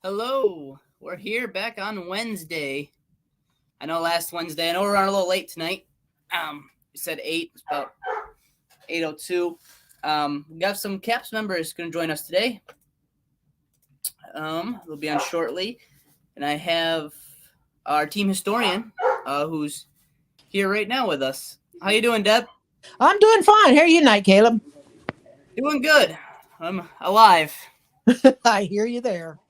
Hello, we're here back on Wednesday. I know last Wednesday, I know we're running a little late tonight. We said 8, it's about 8:02. We got some CAPS members going to join us today. They'll be on shortly. And I have our team historian, who's here right now with us. How you doing, Deb? I'm doing fine. How are you tonight, Caleb? Doing good. I'm alive. I hear you there.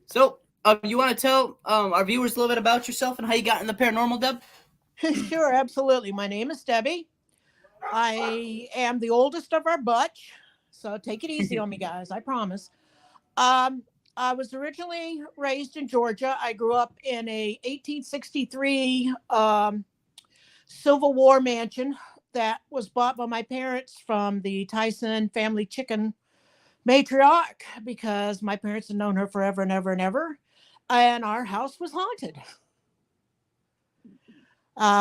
So, you want to tell our viewers a little bit about yourself and how you got in the paranormal, Deb? Sure, absolutely. My name is Debbie. I am the oldest of our bunch, so take it easy on me, guys. I promise. I was originally raised in Georgia. I grew up in a 1863 Civil War mansion that was bought by my parents from the Tyson family chicken matriarch because my parents had known her forever and ever and ever. And our house was haunted.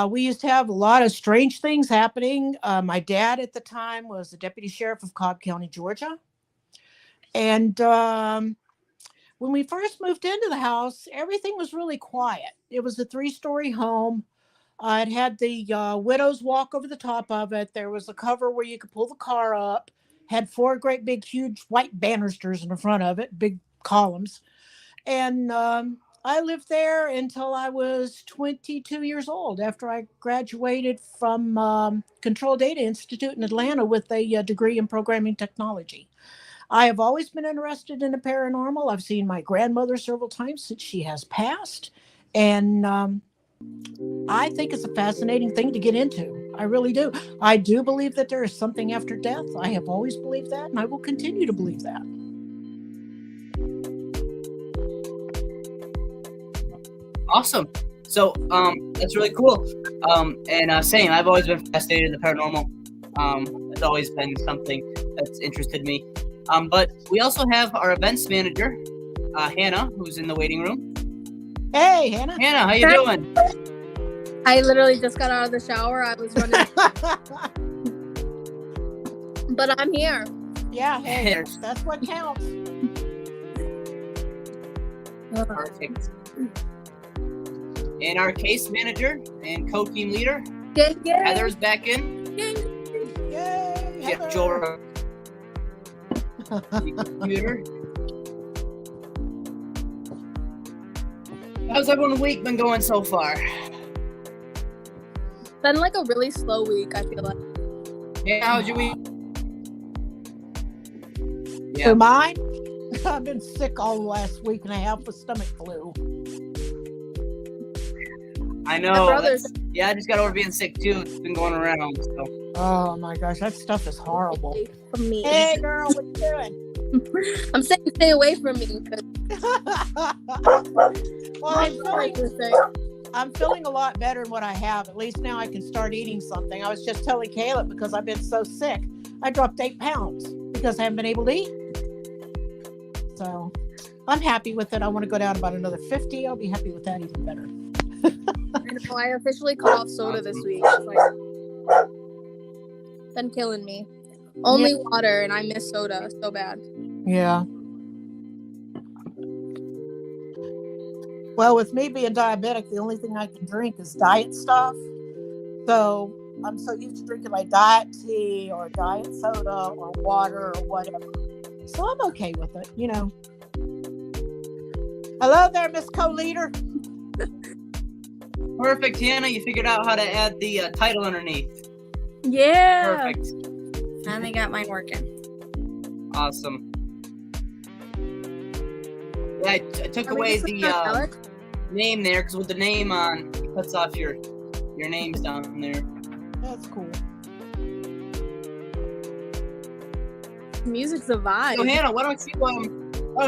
We used to have a lot of strange things happening. My dad at the time was the deputy sheriff of Cobb County, Georgia. And when we first moved into the house, everything was really quiet. It was a 3-story home. It had the widow's walk over the top of it. There was a cover where you could pull the car up. Had 4 great big huge white banisters in the front of it, big columns. And I lived there until I was 22 years old after I graduated from Control Data Institute in Atlanta with a degree in programming technology. I have always been interested in the paranormal. I've seen my grandmother several times since she has passed. And I think it's a fascinating thing to get into. I really do. I do believe that there is something after death. I have always believed that, and I will continue to believe that. Awesome. So that's really cool. And same, I've always been fascinated in the paranormal. It's always been something that's interested me. But we also have our events manager, Hannah, who's in the waiting room. Hey, Hannah. Hannah, how you doing? I literally just got out of the shower. I was running. But I'm here. Yeah, hey, that's what counts. Perfect. And our case manager and co-team leader, Yay. Heather's back in. Yay, Yeah, Joel. Computer. How's everyone's week been going so far? Been like a really slow week, I feel like. Yeah, how's your week? For mine, I've been sick all the last week and a half with stomach flu. I know. Yeah, I just got over being sick too. It's been going around. So. Oh my gosh, that stuff is horrible. From me. Hey girl, what you doing? I'm saying stay away from me. Well, I'm feeling a lot better than what I have. At least now I can start eating something. I was just telling Caleb because I've been so sick. I dropped 8 pounds because I haven't been able to eat. So I'm happy with it. I want to go down about another 50. I'll be happy with that even better. I know, I officially cut off soda this week. It's like, been killing me. Only water, and I miss soda so bad. Yeah. Well, with me being diabetic, the only thing I can drink is diet stuff. So I'm so used to drinking like diet tea or diet soda or water or whatever. So I'm okay with it, you know. Hello there, Miss Co-Leader. Perfect, Hannah. You figured out how to add the title underneath. Yeah. Perfect. Finally got mine working. Awesome. Yeah, I took away the name there because with the name on, it cuts off your names down there. That's cool. Music's a vibe. So Hannah, why don't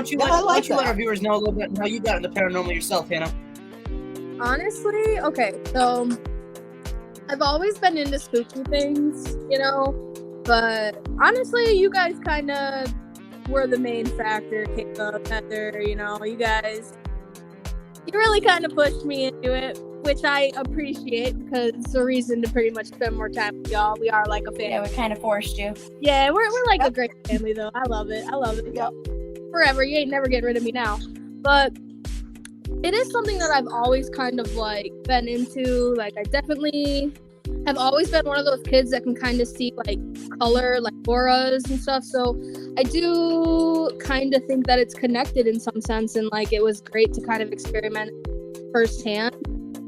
you let our viewers know a little bit how you got into paranormal yourself, Hannah? Honestly, okay, so I've always been into spooky things, you know, but honestly, you guys kind of were the main factor, Caleb, Heather, you know, you really kind of pushed me into it, which I appreciate because it's a reason to pretty much spend more time with y'all. We are like a family. Yeah, we kind of forced you. Yeah, we're like a great family, though. I love it. Yep. forever. You ain't never getting rid of me now. But it is something that I've always kind of like been into. Like I definitely have always been one of those kids that can kind of see like color, like auras and stuff. So I do kind of think that it's connected in some sense, and like it was great to kind of experiment firsthand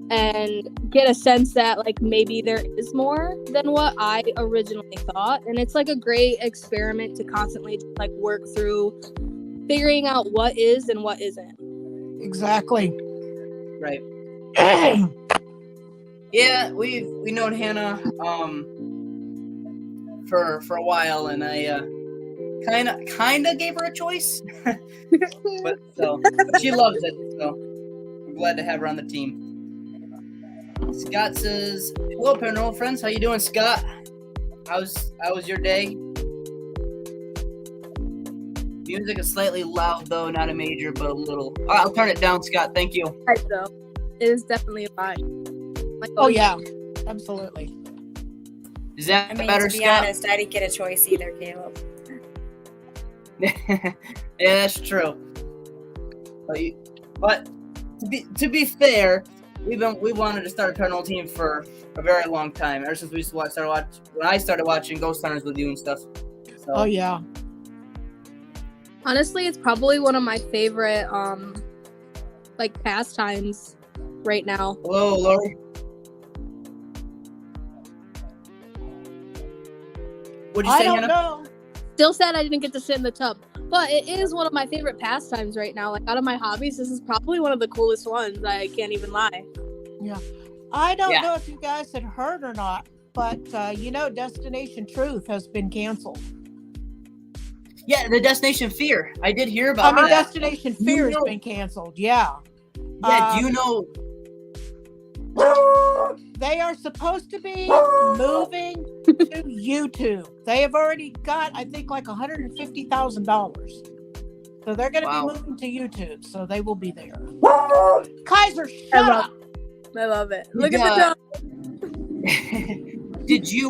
and get a sense that like maybe there is more than what I originally thought. And it's like a great experiment to constantly like work through figuring out what is and what isn't. Exactly. Right. Yeah, we've known Hannah for a while, and I kind of gave her a choice, but she loves it. So we're glad to have her on the team. Scott says, "Hello, paranormal friends. How you doing, Scott? How was your day?" Music is slightly loud, though, not a major, but a little. All right, I'll turn it down, Scott. Thank you. Right, though. It is definitely a vibe. Like, Oh yeah, absolutely. Is that I mean, better, to be Scott? honest, I didn't get a choice either, Caleb. Yeah, that's true. But to be fair, we wanted to start a paranormal team for a very long time. Ever since we started watching, when I started watching Ghost Hunters with you and stuff. So. Oh yeah. Honestly, it's probably one of my favorite like pastimes right now. Hello, Lori. What'd you I say, don't Hannah? know. Still sad I didn't get to sit in the tub, but it is one of my favorite pastimes right now. Like out of my hobbies, this is probably one of the coolest ones. I can't even lie. I don't know if you guys had heard or not, but Destination Truth has been canceled. Yeah, the Destination Fear. I did hear about that. Destination Fear has been canceled. Yeah. Yeah, do you know? They are supposed to be moving to YouTube. They have already got, I think, like $150,000. So they're going to be moving to YouTube. So they will be there. Kaiser, shut up. I love it. Look at the dog. Did you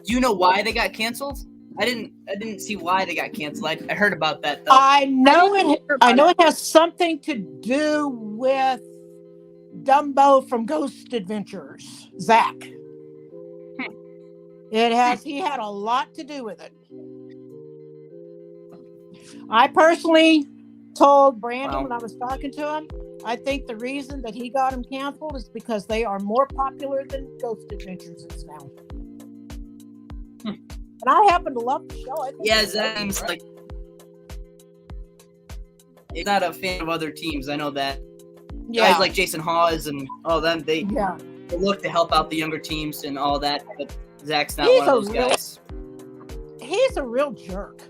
do you know why they got canceled? I didn't see why they got canceled. I heard about that though. I know it has something to do with Dumbo from Ghost Adventures, Zach. He had a lot to do with it. I personally told Brandon when I was talking to him, I think the reason that he got him canceled is because they are more popular than Ghost Adventures is now. And I happen to love the show. Zach seems like he's not a fan of other teams. I know that. Yeah. Guys like Jason Hawes and all them, they look to help out the younger teams and all that. But Zach's not one of those guys. He's a real jerk.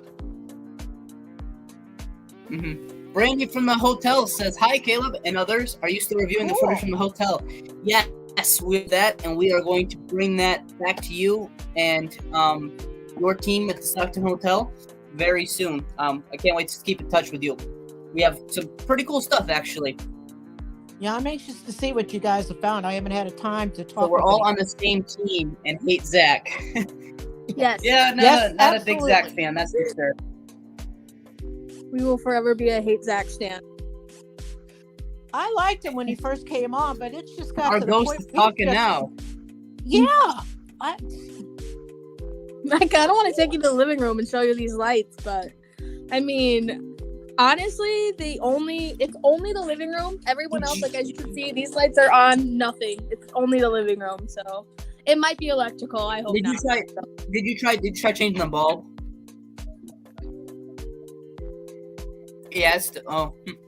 Mm-hmm. Brandy from the hotel says, "Hi, Caleb and others. Are you still reviewing the footage from the hotel?" Yes, with that, and we are going to bring that back to you and your team at the Stockton Hotel very soon. I can't wait to keep in touch with you. We have some pretty cool stuff, actually. Yeah, I'm anxious to see what you guys have found. I haven't had a time to talk. So we're all on the same team and hate Zach. Yes. Yeah, not a big Zach fan. That's for sure. We will forever be a hate Zach stan. I liked him when he first came on, but it's just got our to the ghost point is talking now. Yeah. I kind of want to take you to the living room and show you these lights, but I mean, honestly, it's only the living room. Everyone else, like as you can see, these lights are on nothing. It's only the living room, so it might be electrical. I hope not. Did you try changing the bulb? Yes.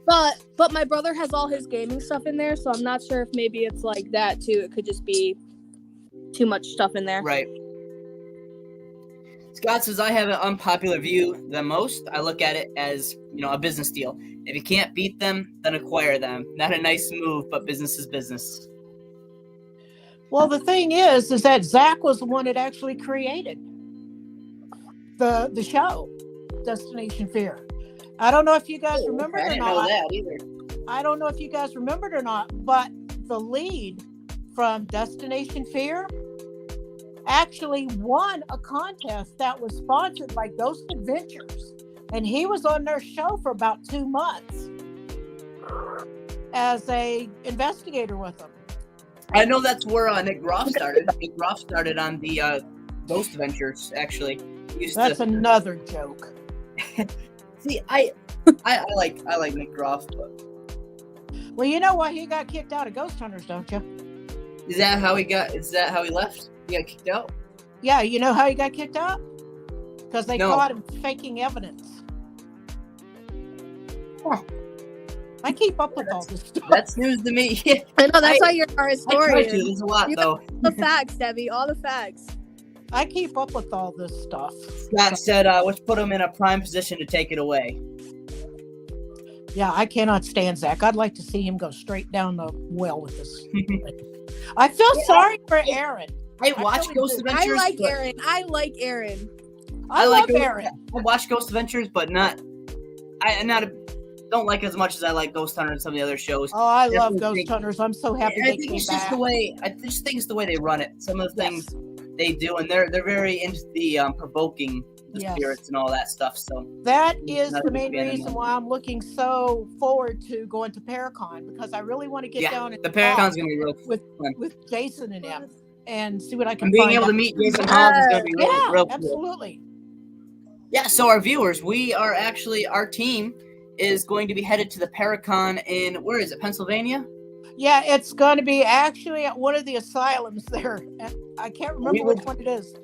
But my brother has all his gaming stuff in there, so I'm not sure if maybe it's like that too. It could just be too much stuff in there. Right. Scott says, "I have an unpopular view than most. I look at it as, a business deal. If you can't beat them, then acquire them. Not a nice move, but business is business." Well, the thing is that Zach was the one that actually created the show, Destination Fear. I don't know if you guys remember it or not. I didn't know that either. I don't know if you guys remembered or not, but the lead from Destination Fear actually won a contest that was sponsored by Ghost Adventures. And he was on their show for about 2 months as a investigator with them. I know that's where Nick Groff started. Nick Groff started on the Ghost Adventures, actually. That's another joke. See, I like Nick Groff, but Well, you know why he got kicked out of Ghost Hunters, don't you? is that how he left? He got kicked out? Yeah, you know how he got kicked out? Because they No. caught him faking evidence. Huh. I keep up with all this stuff. That's news to me. I know that's why you're our I try to. historian. There's a lot, You though. The facts, Debbie. All the facts. I keep up with all this stuff. Scott said, let's put him in a prime position to take it away. Yeah, I cannot stand Zach. I'd like to see him go straight down the well with this. I feel sorry for Aaron. I watch really Ghost do. Adventures. I like but- Aaron. I like Aaron. I like love Ghost- Aaron. I watch Ghost Adventures, but don't like as much as I like Ghost Hunter and some of the other shows. Oh, I love Definitely Ghost think- Hunters. I'm so happy I they think came it's just back. the way. I just think it's the way they run it. Some of the Yes. things they do, and they're very into the provoking the Yes. spirits and all that stuff. So That is Not the a big main fan of reason them. why I'm looking so forward to going to Paracon, because I really want to get down and the talk Paragon's gonna be real with fun. with Jason and him and see what I can And being find able out. to meet Jason Hawes is gonna be real, Yeah, real cool. absolutely. Yeah, so our viewers, our team is going to be headed to the Paracon in, where is it, Pennsylvania? Yeah, it's going to be actually at one of the asylums there. And I can't remember will- which one it is.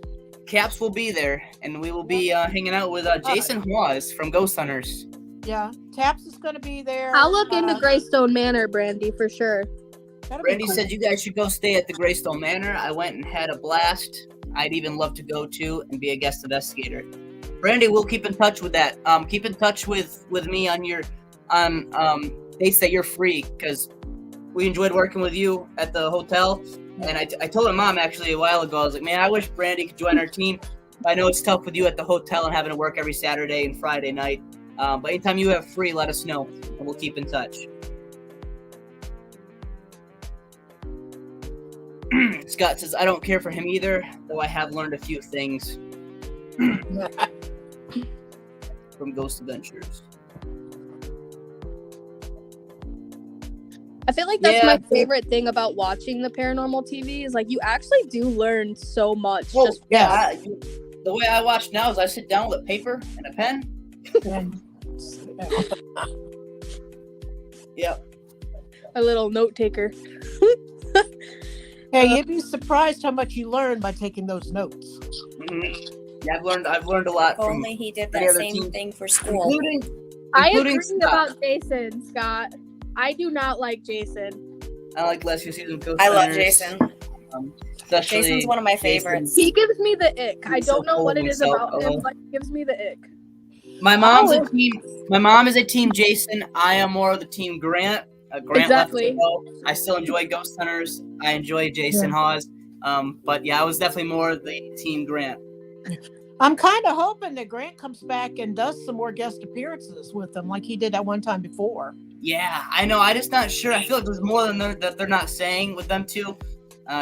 Caps will be there, and we will be hanging out with Jason Hawes from Ghost Hunters. Yeah, Taps is going to be there. I'll look into Greystone Manor, Brandy, for sure. That'll be Randy cool. said you guys should go stay at the Greystone Manor. I went and had a blast. I'd even love to go to and be a guest investigator. Brandy, we'll keep in touch with that. Keep in touch with me on your dates that you're free, because we enjoyed working with you at the hotel. And I told my mom actually a while ago, I was like, man, I wish Brandy could join our team. I know it's tough with you at the hotel and having to work every Saturday and Friday night. But anytime you have free, let us know, and we'll keep in touch. Scott says, I don't care for him either, though I have learned a few things from Ghost Adventures. I feel like that's Yeah. my favorite thing about watching the paranormal TV is like you actually do learn so much. Oh, Just yeah. The way I watch now is I sit down with a paper and a pen. Yep. a little note taker. Hey, you'd be surprised how much you learn by taking those notes. Mm-hmm. Yeah, I've learned a lot If from, only he did the that other same team. thing for school. I including agree Scott. about Jason, Scott. I do not like Jason. I like last few seasons of Ghost I love Hunters, Jason. especially Jason's one of my Jason. favorites. He gives me the ick. I He's so don't know full what of it is himself, about him, though. but he gives me the ick. My mom's Oh. a team. My mom is a team Jason. I am more of the team Grant. Grant Exactly. left to go. I still enjoy Ghost Hunters. I enjoy Jason Hawes. But yeah, I was definitely more of the team Grant. I'm kind of hoping that Grant comes back and does some more guest appearances with them, like he did that one time before. Yeah, I know. I just not sure. I feel like there's more than that they're not saying with them two.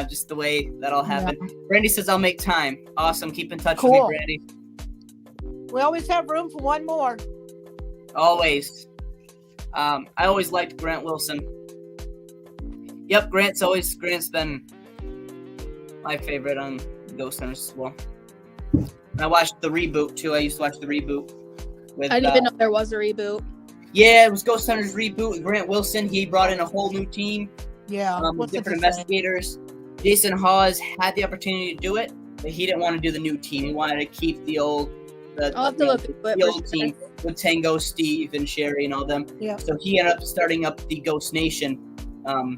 Just the way that all happened. Brandy says I'll make time. Awesome. Keep in touch with me, Cool. Brandy. We always have room for one more. Always. I always liked Grant Wilson. Yep, Grant's been my favorite on Ghost Hunters as well. And I watched the reboot too. I used to watch the reboot with. I didn't even know there was a reboot. Yeah, it was Ghost Hunters reboot with Grant Wilson. He brought in a whole new team, Yeah. with what's it different to say? investigators. Jason Hawes had the opportunity to do it, but he didn't want to do the new team. He wanted to keep the old. I'll have to look into it the for old sure. team with Tango, Steve, and Sherry, and all them. Yeah. So he ended up starting up the Ghost Nation on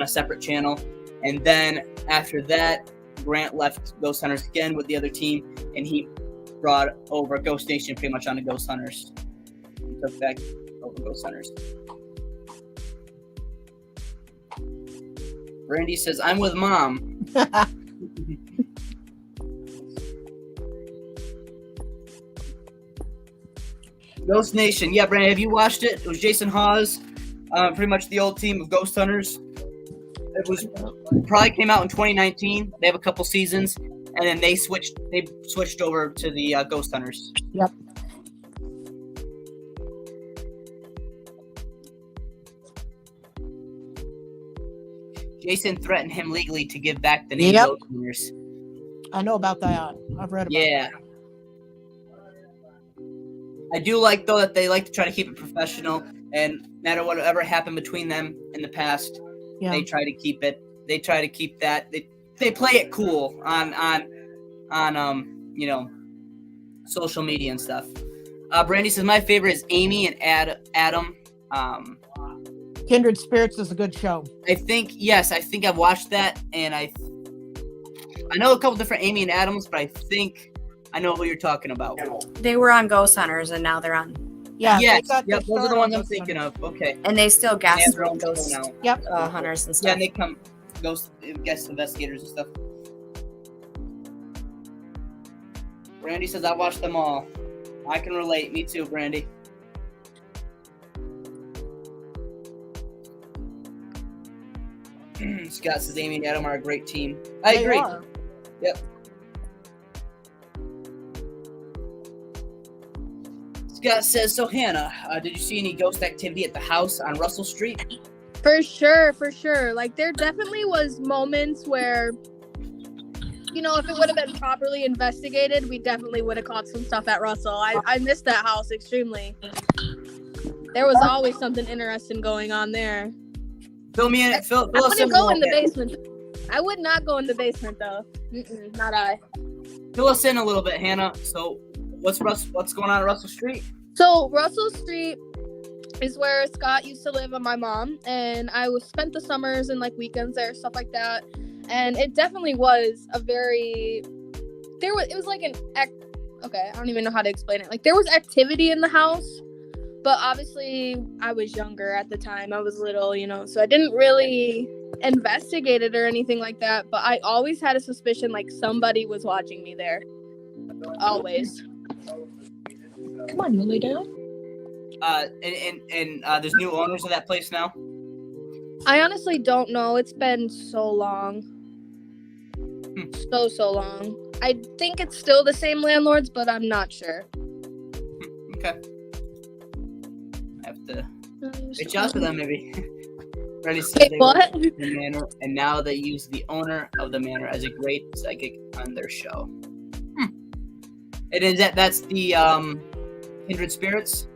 a separate channel, and then after that, Grant left Ghost Hunters again with the other team, and he brought over Ghost Nation pretty much onto Ghost Hunters. He took back over Ghost Hunters. Randy says, "I'm with Mom." Ghost Nation. Yeah, Brandon, have you watched it? It was Jason Hawes, pretty much the old team of Ghost Hunters. It probably came out in 2019. They have a couple seasons, and then they switched over to the Ghost Hunters. Yep. Jason threatened him legally to give back the name Yep. Ghost Hunters. I know about that. I've read about Yeah. I do like, though, that they like to try to keep it professional, and no matter whatever happened between them in the past, Yeah. they try to keep it. They try to keep that. They play it cool on social media and stuff. Brandy says my favorite is Amy and Adam. Kindred Spirits is a good show. I think I've watched that, and I know a couple different Amy and Adams, but I think I know who you're talking about. They were on Ghost Hunters and now they're on. Yeah. Yes, they yep, those are started the ones on I'm thinking Ghost of. Okay. And they still They have guest their own show Ghost now. Yep. Hunters and Yeah, stuff. and they come ghost guest investigators and stuff. Brandy says I watched them all. I can relate. Me too, Brandy. Scott says Amy and Adam are a great team. I They agree. are. Yep. Scott says, so Hannah, did you see any ghost activity at the house on Russell Street? For sure. Like, there definitely was moments where, you know, if it would have been properly investigated, we definitely would have caught some stuff at Russell. I missed that house extremely. There was always something interesting going on there. Fill me in. I wouldn't go in the basement. I would not go in the basement, though. Not I. Fill us in a little bit, Hannah. So, what's going on at Russell Street? So, Russell Street is where Scott used to live and my mom, and I spent the summers and like weekends there, stuff like that. And it definitely was it was like okay, I don't even know how to explain it. Like, there was activity in the house, but obviously I was younger at the time. I was little, you know, so I didn't really investigate it or anything like that, but I always had a suspicion like somebody was watching me there. Always. Come on, you lay down. And there's new owners of that place now. I honestly don't know. It's been so long. So long. I think it's still the same landlords, but I'm not sure. Okay. I have to reach out to them maybe. Ready said Wait, they what? were in the manor, and now they use the owner of the manor as a great psychic on their show. It is that's the Kindred Spirits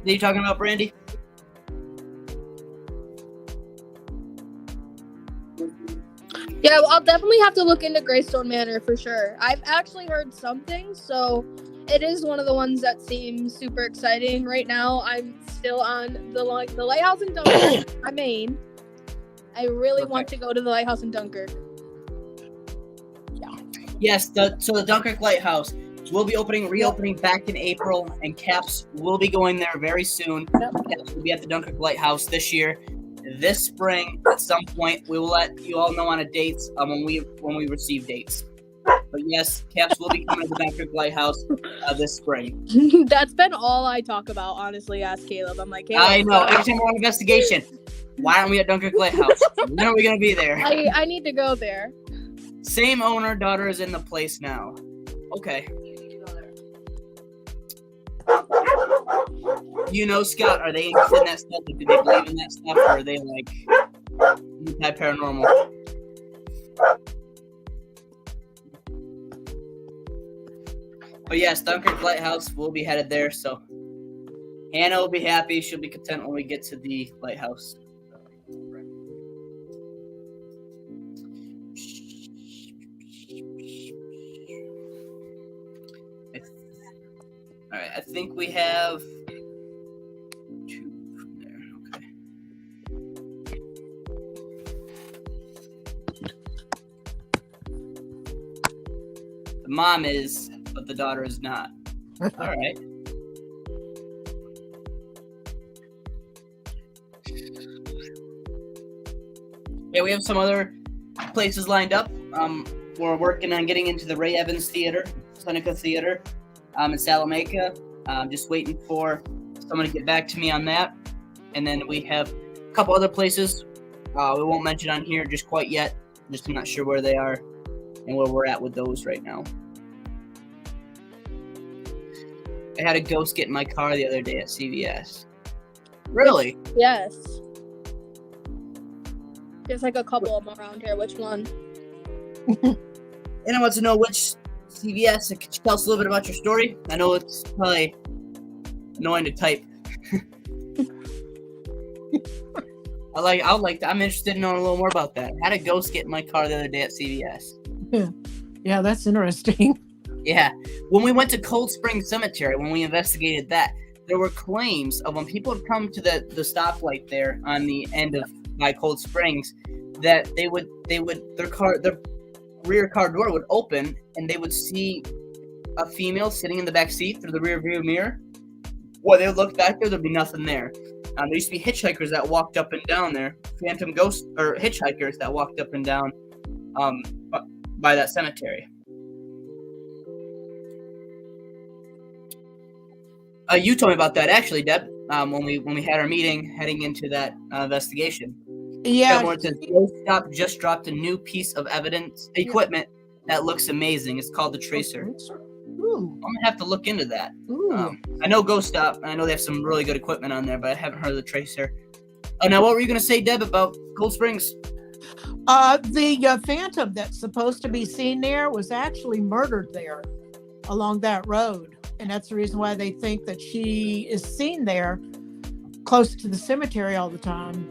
that you're talking about, Brandy? Yeah, well, I'll definitely have to look into Greystone Manor for sure. I've actually heard something, so it is one of the ones that seems super exciting. Right now, I'm still on the Lighthouse in Dunkirk, my main. I really want to go to the Lighthouse in Dunkirk. Yes, so the Dunkirk Lighthouse will be reopening back in April, and Caps will be going there very soon. Caps will be at the Dunkirk Lighthouse this year. This spring, at some point, we will let you all know on a dates when we receive dates. But yes, Caps will be coming to the Dunkirk Lighthouse this spring. That's been all I talk about, honestly. Ask Caleb. I'm like, Caleb, I know. Every time we're on investigation, why aren't we at Dunkirk Lighthouse? When are we gonna be there? I need to go there. Same owner, daughter is in the place now. Okay. You know, Scott, are they interested in that stuff? Like, do they believe in that stuff, or are they like anti-paranormal? But yes, Dunkirk Lighthouse will be headed there, so Hannah will be happy. She'll be content when we get to the lighthouse. All right, I think we have two from there. Okay. The mom is, but the daughter is not. All right. Yeah, we have some other places lined up. We're working on getting into the Ray Evans Theater, Seneca Theater, in Salamanca. Just waiting for someone to get back to me on that. And then we have a couple other places we won't mention on here just quite yet. Just I'm not sure where they are and where we're at with those right now. I had a ghost get in my car the other day at CVS. Really? Yes. There's like a couple of them around here. Which one? And I want to know which CVS. Could you tell us a little bit about your story? I know it's probably annoying to type. I'm interested in knowing a little more about that. How did a ghost get in my car the other day at CVS? Yeah, that's interesting. Yeah. When we went to Cold Spring Cemetery, when we investigated that, there were claims of when people would come to the stoplight there on the end of by Cold Springs, that their rear car door would open and they would see a female sitting in the back seat through the rear view mirror. Well, they would look back there, there'd be nothing there. There used to be hitchhikers that walked up and down there, phantom ghosts or hitchhikers that walked up and down by that cemetery. You told me about that actually, Deb. When we had our meeting heading into that investigation. Yeah. Ghost Stop just dropped a new piece of equipment that looks amazing. It's called the Tracer. Ooh. I'm gonna have to look into that. Ooh. I know Ghost Stop, and I know they have some really good equipment on there, but I haven't heard of the Tracer. Now, what were you gonna say, Deb, about Cold Springs? The phantom that's supposed to be seen there was actually murdered there along that road. And that's the reason why they think that she is seen there close to the cemetery all the time.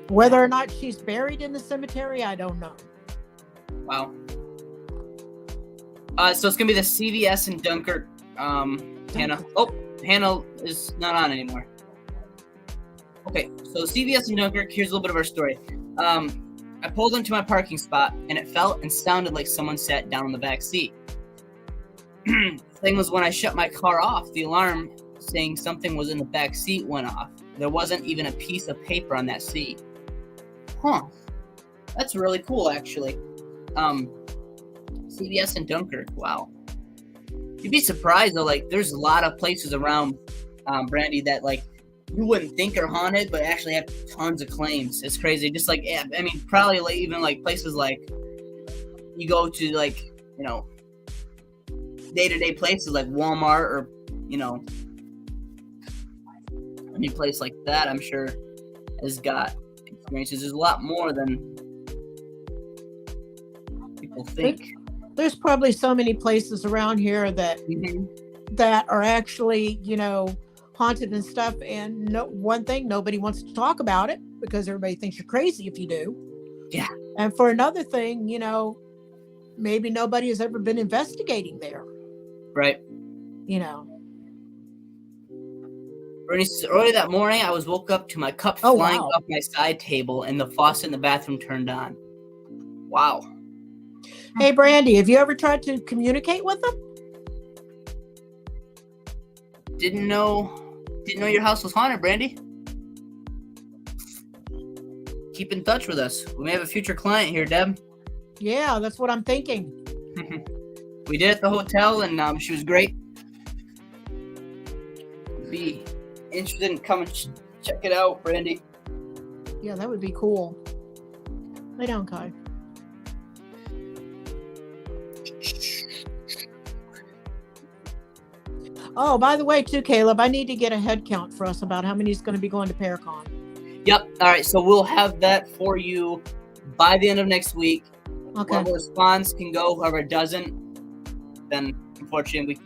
Whether or not she's buried in the cemetery, I don't know. Wow. So it's going to be the CVS in Dunkirk. Hannah. Oh, Hannah is not on anymore. Okay, so CVS in Dunkirk, here's a little bit of our story. I pulled into my parking spot, and it felt and sounded like someone sat down in the back seat. Thing was, when I shut my car off, the alarm saying something was in the back seat went off. There wasn't even a piece of paper on that seat. Huh. That's really cool, actually. CVS in Dunkirk. Wow. You'd be surprised, though. Like, there's a lot of places around Brandy that, like, you wouldn't think are haunted, but actually have tons of claims. It's crazy. Just like, yeah, I mean, probably like, even like places like you go to, like, you know, day-to-day places like Walmart or, you know, any place like that, I'm sure has got experiences. There's a lot more than people think. There's probably so many places around here that that are actually, you know, haunted and stuff. And one thing, nobody wants to talk about it because everybody thinks you're crazy if you do. Yeah. And for another thing, you know, maybe nobody has ever been investigating there. Right. You know. Bernie says, early that morning, I was woke up to my cup flying off my side table and the faucet in the bathroom turned on. Wow. Hey, Brandy, have you ever tried to communicate with them? Didn't know your house was haunted, Brandy. Keep in touch with us. We may have a future client here, Deb. Yeah, that's what I'm thinking. We did at the hotel, and she was great. Be interested in coming check it out, Brandy. Yeah, that would be cool. Lay down, Kai. Oh, by the way, too, Caleb, I need to get a head count for us about how many is going to be going to Paracon. Yep. All right. So we'll have that for you by the end of next week. Okay. Whoever responds can go. Whoever doesn't, then unfortunately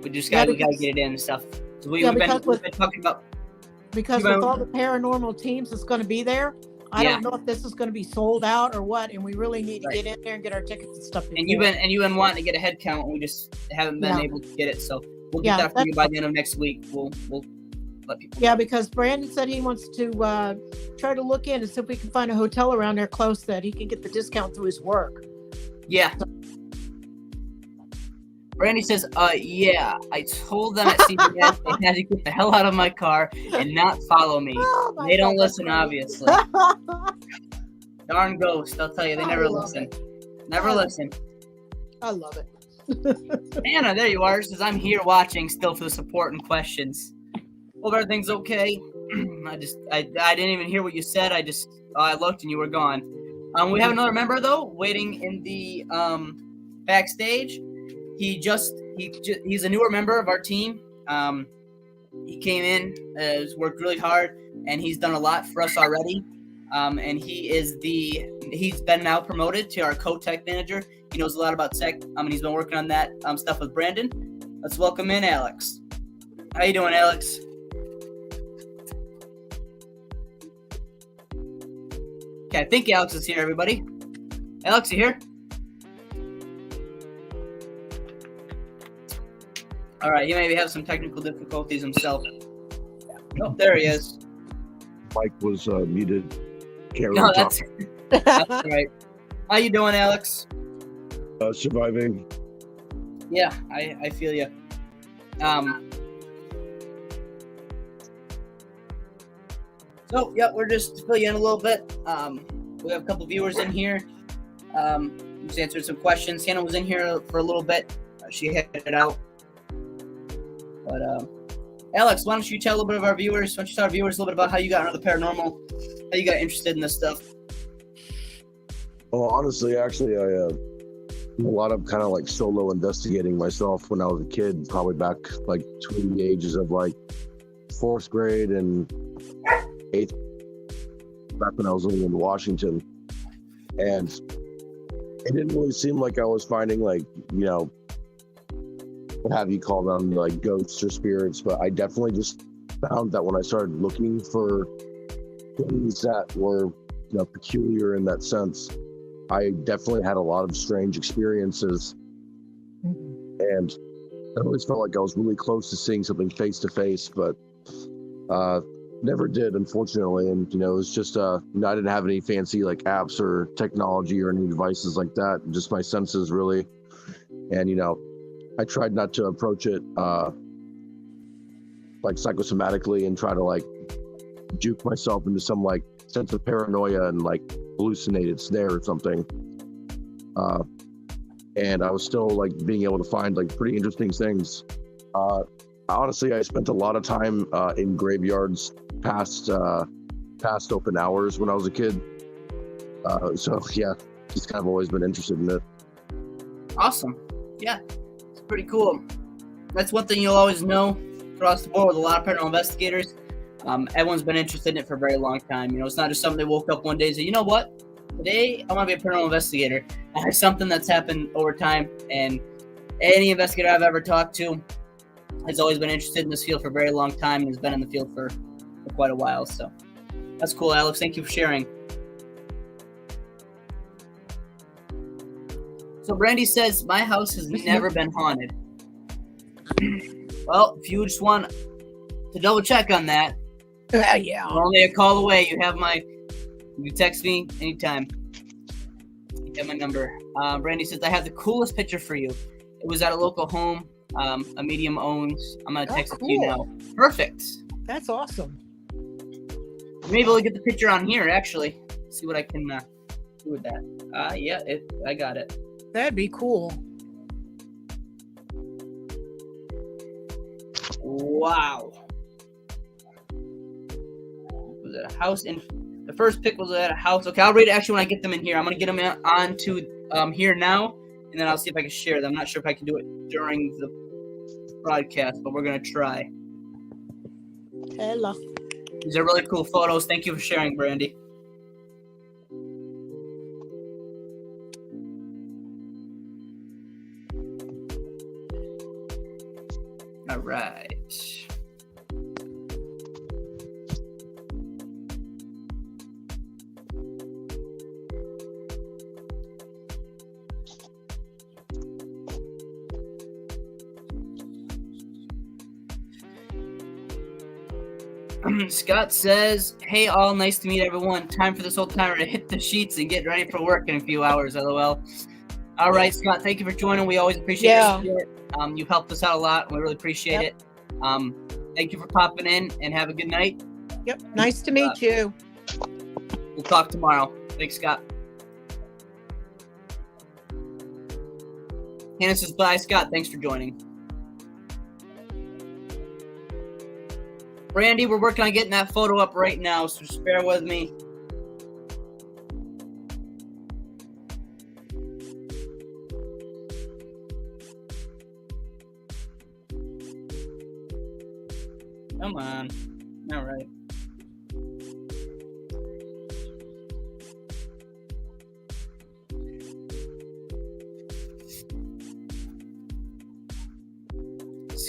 we just got to get it in and stuff. So we've been talking about. Because with all the paranormal teams that's going to be there, I don't know if this is going to be sold out or what, and we really need to get in there and get our tickets and stuff. Before. And you've been wanting to get a head count, and we just haven't been able to get it. So we'll get that for you by the end of next week. We'll let people. Yeah, because Brandon said he wants to try to look in and see if we can find a hotel around there close that he can get the discount through his work. Yeah. Brandy says, yeah, I told them at CBS they had to get the hell out of my car and not follow me. They don't listen, obviously. Darn ghost, I'll tell you, they never listen. Never listen. I love it. Anna, there you are. Says, I'm here watching still for the support and questions. Hope everything's okay. I didn't even hear what you said. I looked and you were gone. We have another member, though, waiting in the backstage. He's a newer member of our team. He came in, has worked really hard, and he's done a lot for us already. and he's been now promoted to our co-tech manager. He knows a lot about tech, and he's been working on that stuff with Brandon. Let's welcome in Alex. How you doing, Alex? Okay, I think Alex is here, everybody. Alex, you here? All right, he maybe have some technical difficulties himself. Oh, there he is. Mike was muted. No, that's all right. How you doing, Alex? Surviving. Yeah, I feel you. So, yeah, we're just to fill you in a little bit. We have a couple viewers in here. Just answered some questions. Hannah was in here for a little bit. She headed out. But, Alex, why don't you tell a little bit of our viewers, a little bit about how you got into the paranormal, how you got interested in this stuff? Well, honestly, actually, I a lot of kind of like solo investigating myself when I was a kid, probably back like between the ages of like 4th grade and 8th, back when I was living in Washington. And it didn't really seem like I was finding like, you know, what have you call them, like ghosts or spirits, but I definitely just found that when I started looking for things that were, you know, peculiar in that sense, I definitely had a lot of strange experiences. And I always felt like I was really close to seeing something face to face, but never did, unfortunately. And, you know, it was just, I didn't have any fancy like apps or technology or any devices like that, just my senses really. And, you know, I tried not to approach it like psychosomatically and try to like juke myself into some like sense of paranoia and like hallucinate it's there or something. And I was still like being able to find like pretty interesting things. Honestly, I spent a lot of time in graveyards past open hours when I was a kid. So yeah, just kind of always been interested in it. Awesome. Yeah, it's pretty cool. That's one thing you'll always know across the board with a lot of paranormal investigators. Everyone's been interested in it for a very long time. You know, it's not just something they woke up one day and said, you know what? Today, I want to be a paranormal investigator. It's something that's happened over time. And any investigator I've ever talked to has always been interested in this field for a very long time and has been in the field for quite a while. So that's cool, Alex. Thank you for sharing. So Brandy says, my house has never been haunted. Well, if you just want to double check on that, Yeah. I'm only a call away. You text me anytime. You have my number. Brandy says, I have the coolest picture for you. It was at a local home a medium owns. I'm going to text it to you now. Perfect. That's awesome. Maybe we'll get the picture on here, actually. See what I can do with that. Yeah, I got it. That'd be cool. Wow. Was it a house in... The first pick was at a house. Okay, I'll read it actually when I get them in here. I'm going to get them on to here now, and then I'll see if I can share them. I'm not sure if I can do it during the broadcast, but we're going to try. Hello. These are really cool photos. Thank you for sharing, Brandy. All right. Scott says, hey all, nice to meet everyone. Time for this old timer to hit the sheets and get ready for work in a few hours, LOL. All right, Scott, thank you for joining. We always appreciate your support. You've helped us out a lot. We really appreciate it. Thank you for popping in and have a good night. Yep. Nice to meet you. We'll talk tomorrow. Thanks, Scott. Hannah says, bye, Scott. Thanks for joining. Brandy, we're working on getting that photo up right now, so just bear with me. Come on. All right.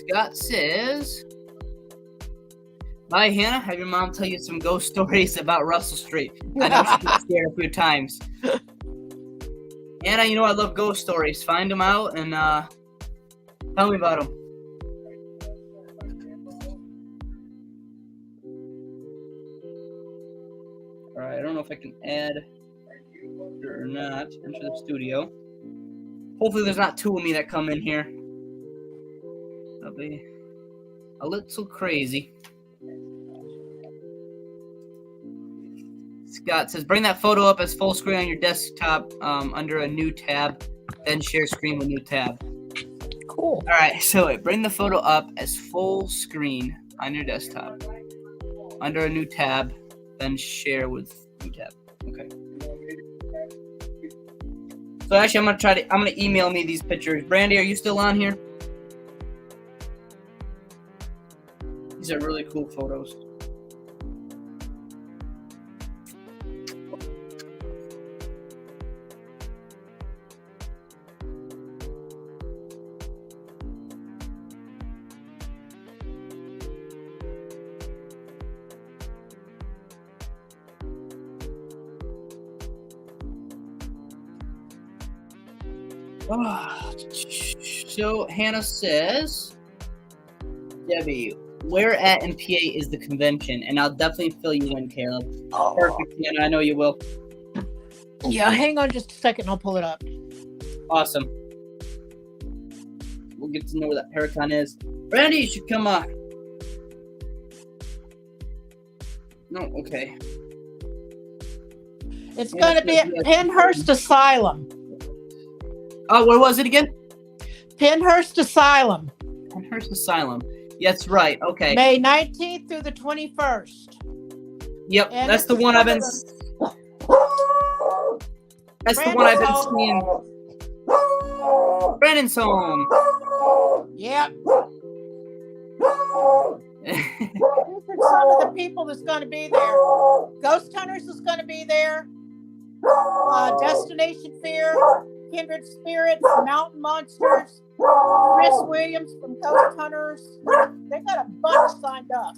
Scott says, bye, Hannah. Have your mom tell you some ghost stories about Russell Street. I know she got scared a few times. Hannah, you know I love ghost stories. Find them out and tell me about them. All right, I don't know if I can add or not into the studio. Hopefully there's not two of me that come in here. That'll be a little crazy. Scott says, bring that photo up as full screen on your desktop under a new tab, then share screen with new tab. Cool. All right, so wait, bring the photo up as full screen on your desktop under a new tab, then share with new tab. Okay. So actually, I'm gonna email me these pictures. Brandy, are you still on here? These are really cool photos. So Hannah says, Debbie, where at in PA is the convention? And I'll definitely fill you in, Caleb. Perfect, Hannah. I know you will. Yeah, hang on just a second. I'll pull it up. Awesome. We'll get to know where that Paracon is. Brandy, you should come on. No, okay. It's going to be at Penhurst Asylum. Oh, where was it again? Penhurst Asylum. Penhurst Asylum. Yeah, that's right. Okay. May 19th through the 21st. Yep, And that's the one I've been. That's the one I've been seeing. Brandon's home. Yep. These are some of the people that's going to be there. Ghost Hunters is going to be there. Destination Fear, Kindred Spirits, Mountain Monsters, Chris Williams from Ghost Hunters. They got a bunch signed up.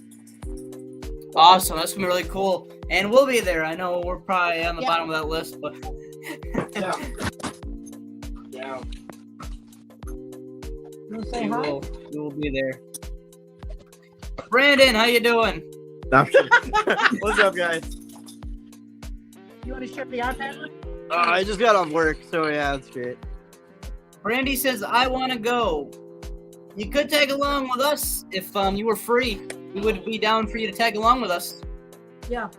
Awesome. That's going to be really cool. And we'll be there. I know we're probably on the bottom of that list, but. Yeah. You say hi? We will be there. Brandon, how you doing? What's up, guys? You want to share the iPad? I just got off work, so yeah, that's great. Brandy says, I want to go. You could tag along with us if you were free. We would be down for you to tag along with us. Yeah.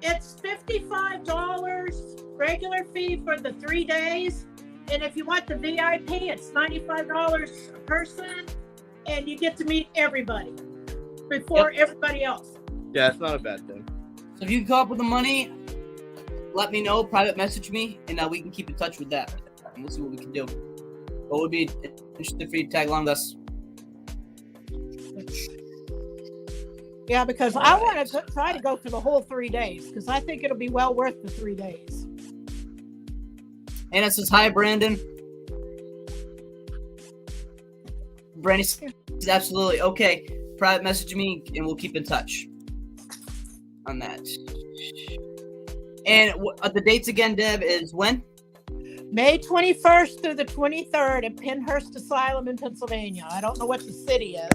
It's $55 regular fee for the 3 days. And if you want the VIP, it's $95 a person. And you get to meet everybody before everybody else. Yeah, it's not a bad thing. So if you come up with the money, let me know, private message me, and we can keep in touch with that. And we'll see what we can do. But we'll be interested for you to tag along with us. Yeah, because I want to try to go for the whole 3 days because I think it'll be well worth the 3 days. Anna says, hi, Brandon. Brandy says, absolutely. Okay, private message me, and we'll keep in touch on that. And the dates again, Deb, is when? May 21st through the 23rd at Penhurst Asylum in Pennsylvania. I don't know what the city is.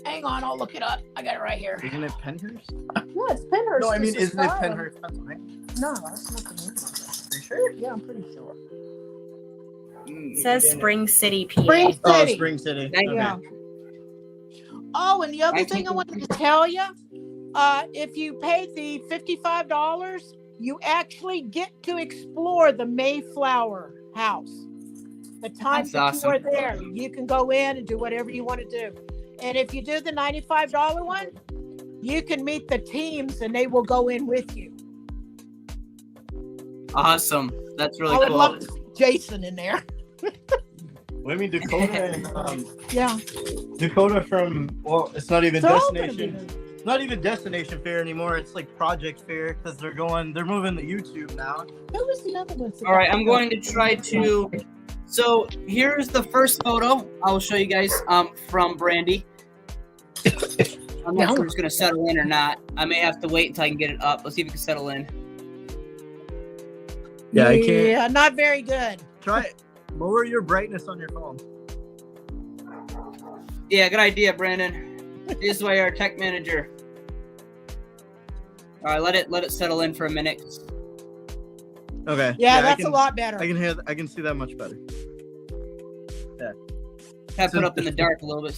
Hang on, I'll look it up. I got it right here. Isn't it Penhurst? Yeah, it's Penhurst. No, I mean, isn't it Asylum. Penhurst, Pennsylvania? No, that's not the name of it. Are you sure? Yeah, I'm pretty sure. It says Spring City, PA. Spring City. Oh, Spring City. Yeah. Oh, and the other thing I wanted to tell you, if you pay the $55, you actually get to explore the Mayflower house. The time that you are there, you can go in and do whatever you want to do. And if you do the $95 one, you can meet the teams and they will go in with you. Awesome. That's really I would cool. love to see Jason in there. Well, I mean, Dakota and Yeah. Dakota from, well, it's not even They're all gonna Destination. be It's not even Destination Fair anymore. It's like Project Fair because they're moving to YouTube now. Who was the other one? All right, I'm going to try to So here's the first photo I'll show you guys from Brandy. I'm not sure if it's gonna settle in or not. I may have to wait until I can get it up. Let's see if it can settle in. Yeah, I can't. Yeah, not very good. Try it. Lower your brightness on your phone. Yeah, good idea, Brandon. This way, our tech manager. All right, let it settle in for a minute. Okay. Yeah, I that's can, a lot better. I can hear. I can see that much better. Have put up in the dark a little bit.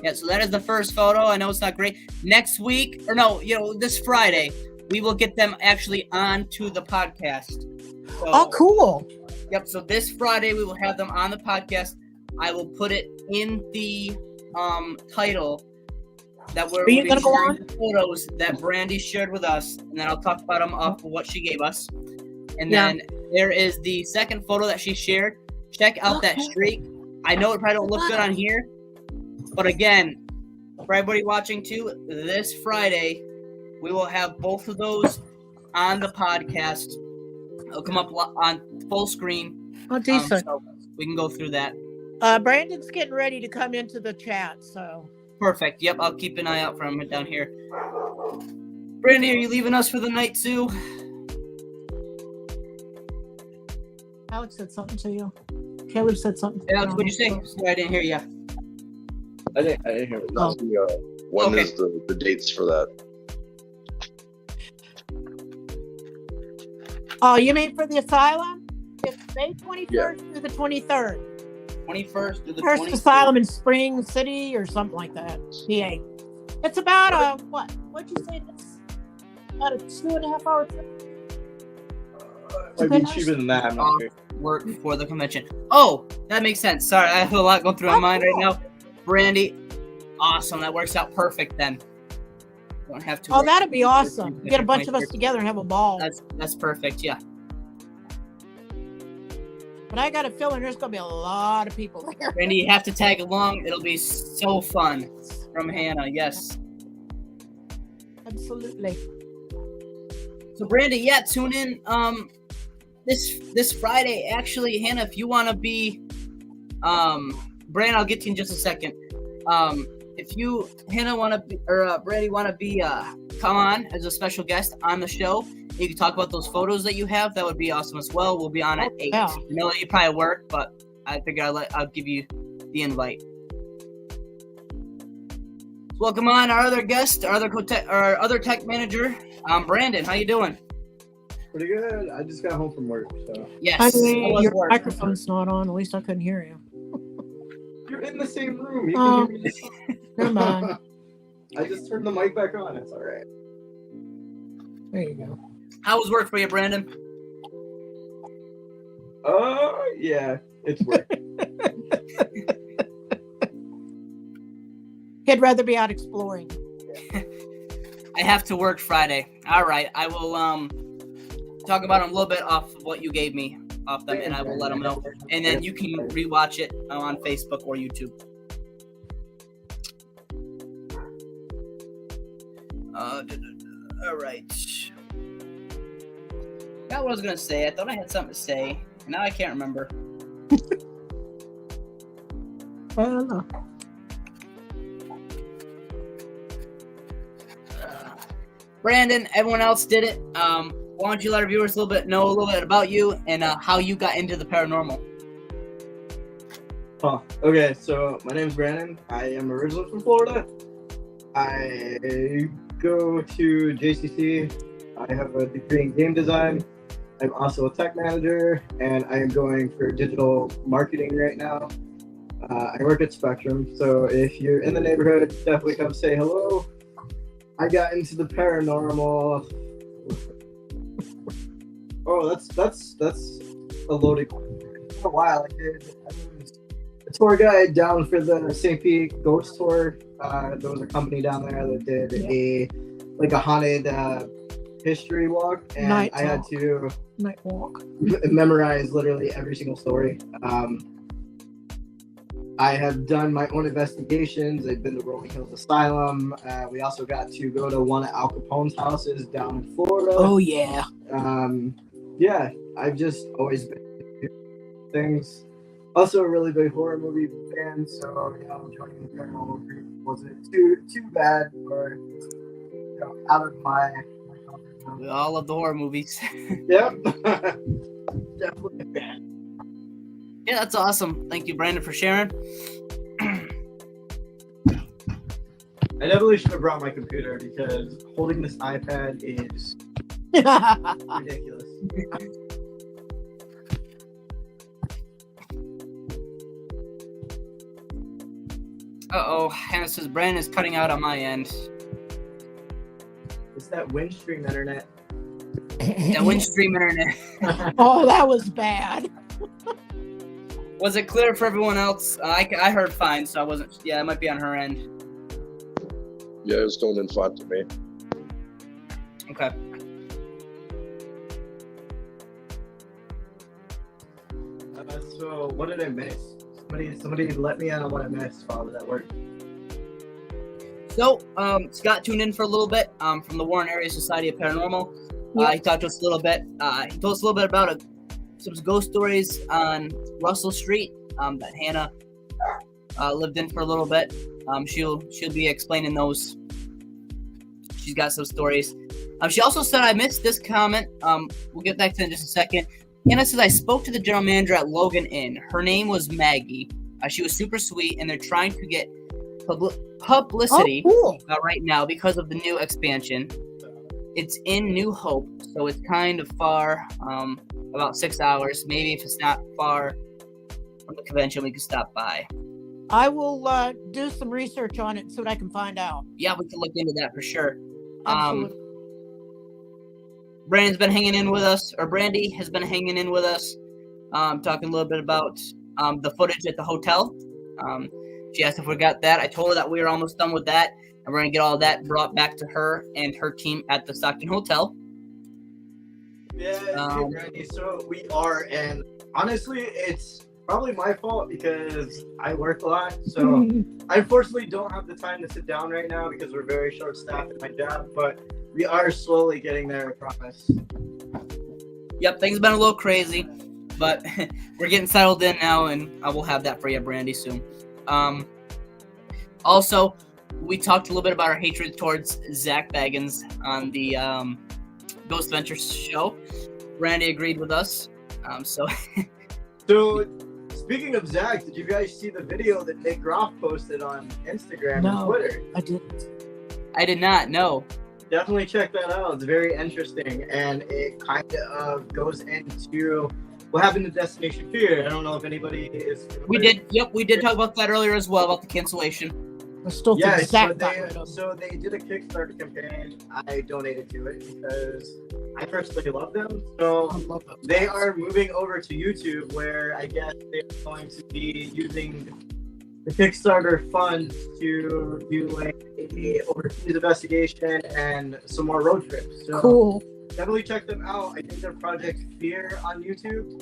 Yeah, so that is the first photo. I know it's not great. Next week, or no, this Friday, we will get them actually onto the podcast. So, Oh, cool. Yep. So this Friday we will have them on the podcast. I will put it in the title that we're Are you gonna go on? the photos that Brandy shared with us, and then I'll talk about them off of what she gave us. And Yeah. then there is the second photo that she shared. Check out that streak. I know it probably don't look good on here, but again, for everybody watching too, this Friday we will have both of those on the podcast. It'll come up on full screen. Oh, decent. So we can go through that. Brandon's getting ready to come into the chat, so. Perfect. Yep, I'll keep an eye out for him down here. Brandy, are you leaving us for the night too? Alex said something to you. Caleb said something. Alex, what'd you say? Sorry, I didn't hear you. I didn't hear it. Oh. When Okay. is the dates for that? Oh, you mean for the asylum? It's May 21st through the 23rd. 21st to the First 23rd. asylum in Spring City or something like that. PA. It's about what? What'd you say? It's about a 2.5 hour trip. Might be cheaper than that. I'm not sure. Work before the convention. Oh, that makes sense. Sorry, I have a lot going through my mind right now. Brandy, awesome. That works out perfect then. Don't have to. Oh, work that'd be before awesome. the Get a bunch of us 23rd. together and have a ball. That's perfect. Yeah. But I got a feeling there's gonna be a lot of people there. Brandy, you have to tag along. It'll be so fun. From Hannah, yes. Absolutely. So Brandy, yeah, tune in this Friday. Actually, Hannah, if you want to be Brandon, I'll get to you in just a second. If you Hannah want to be or Brandy want to be come on as a special guest on the show, you can talk about those photos that you have. That would be awesome as well. We'll be on at 8. Yeah. I know that you probably work, but I figure I'll give you the invite. Welcome on our other guest, our other tech manager, Brandon. How you doing? Pretty good. I just got home from work, so. Yes. I how mean, was your work? microphone's not on. At least I couldn't hear you. You're in the same room. You Oh. can hear me. Never mind. I just turned the mic back on. It's all right. There you go. How was work for you, Brandon? Oh, yeah. It's work. He'd rather be out exploring. I have to work Friday. All right, I will talk about them a little bit off of what you gave me off them, and I will let them know. And then you can rewatch it on Facebook or YouTube. All right. Got what I was gonna say. I thought I had something to say. Now I can't remember. Well, no. Brandon, everyone else did it. Why don't you let our viewers know a little bit about you and how you got into the paranormal? Oh, okay, so my name is Brandon. I am originally from Florida. I go to JCC. I have a degree in game design. I'm also a tech manager, and I am going for digital marketing right now. I work at Spectrum, so if you're in the neighborhood, definitely come say hello. I got into the paranormal. Oh, that's a loaded question. For a while, I was a tour guide down for the St. Pete Ghost Tour. There was a company down there that did a haunted history walk, and Night I had walk. to Night walk. memorize literally every single story. I have done my own investigations. I've been to Rolling Hills Asylum. We also got to go to one of Al Capone's houses down in Florida. Oh, yeah. Yeah, I've just always been things. Also a really big horror movie fan, so joining the paranormal group wasn't too bad or out of my comfort zone. We all love the horror movies. Yep. Definitely a fan. Yeah, that's awesome. Thank you, Brandon, for sharing. I definitely should have brought my computer because holding this iPad is ridiculous. Uh-oh, Hannah says Brandon is cutting out on my end. It's that Windstream internet. That Windstream internet. Oh, that was bad. Was it clear for everyone else? I heard fine, so I wasn't. Yeah, it might be on her end. Yeah, it's going in fine to me. Okay. So what did I miss? Somebody let me in on what I missed while I was at work. So, Scott tuned in for a little bit from the Warren Area Society of Paranormal. He talked to us a little bit. He told us a little bit about some ghost stories on Russell Street that Hannah lived in for a little bit. She'll be explaining those. She's got some stories. She also said, I missed this comment. We'll get back to it in just a second. Hannah says, I spoke to the general manager at Logan Inn. Her name was Maggie. She was super sweet, and they're trying to get publicity right now because of the new expansion. It's in New Hope, so it's kind of far, about 6 hours. Maybe if it's not far from the convention, we can stop by. I will do some research on it, see what I can find out. Yeah, we can look into that for sure. Absolutely. Brandon's been hanging in with us, or Brandy has been hanging in with us, talking a little bit about the footage at the hotel. She asked if we got that. I told her that we were almost done with that, and we're going to get all that brought back to her and her team at the Stockton Hotel. Yeah, hey, Brandy, so we are, and honestly, it's probably my fault because I work a lot, so I unfortunately don't have the time to sit down right now because we're very short-staffed at my job, but we are slowly getting there, I promise. Yep, things have been a little crazy, but we're getting settled in now, and I will have that for you, Brandy, soon. Also, we talked a little bit about our hatred towards Zach Baggins on the Ghost Adventures show. Brandy agreed with us, so... So, speaking of Zach, did you guys see the video that Nick Groff posted on Instagram and Twitter? I didn't. I did not, no. Definitely check that out. It's very interesting, and it kind of goes into what happened to Destination Fear. I don't know if anybody is... We did talk about that earlier as well, about the cancellation. I still think Zach got rid of him. So they did a Kickstarter campaign. I donated to it because I personally love them. So they are moving over to YouTube, where I guess they're going to be using the Kickstarter funds to do like a overseas investigation and some more road trips. So cool. Definitely check them out. I think they're Project Fear on YouTube.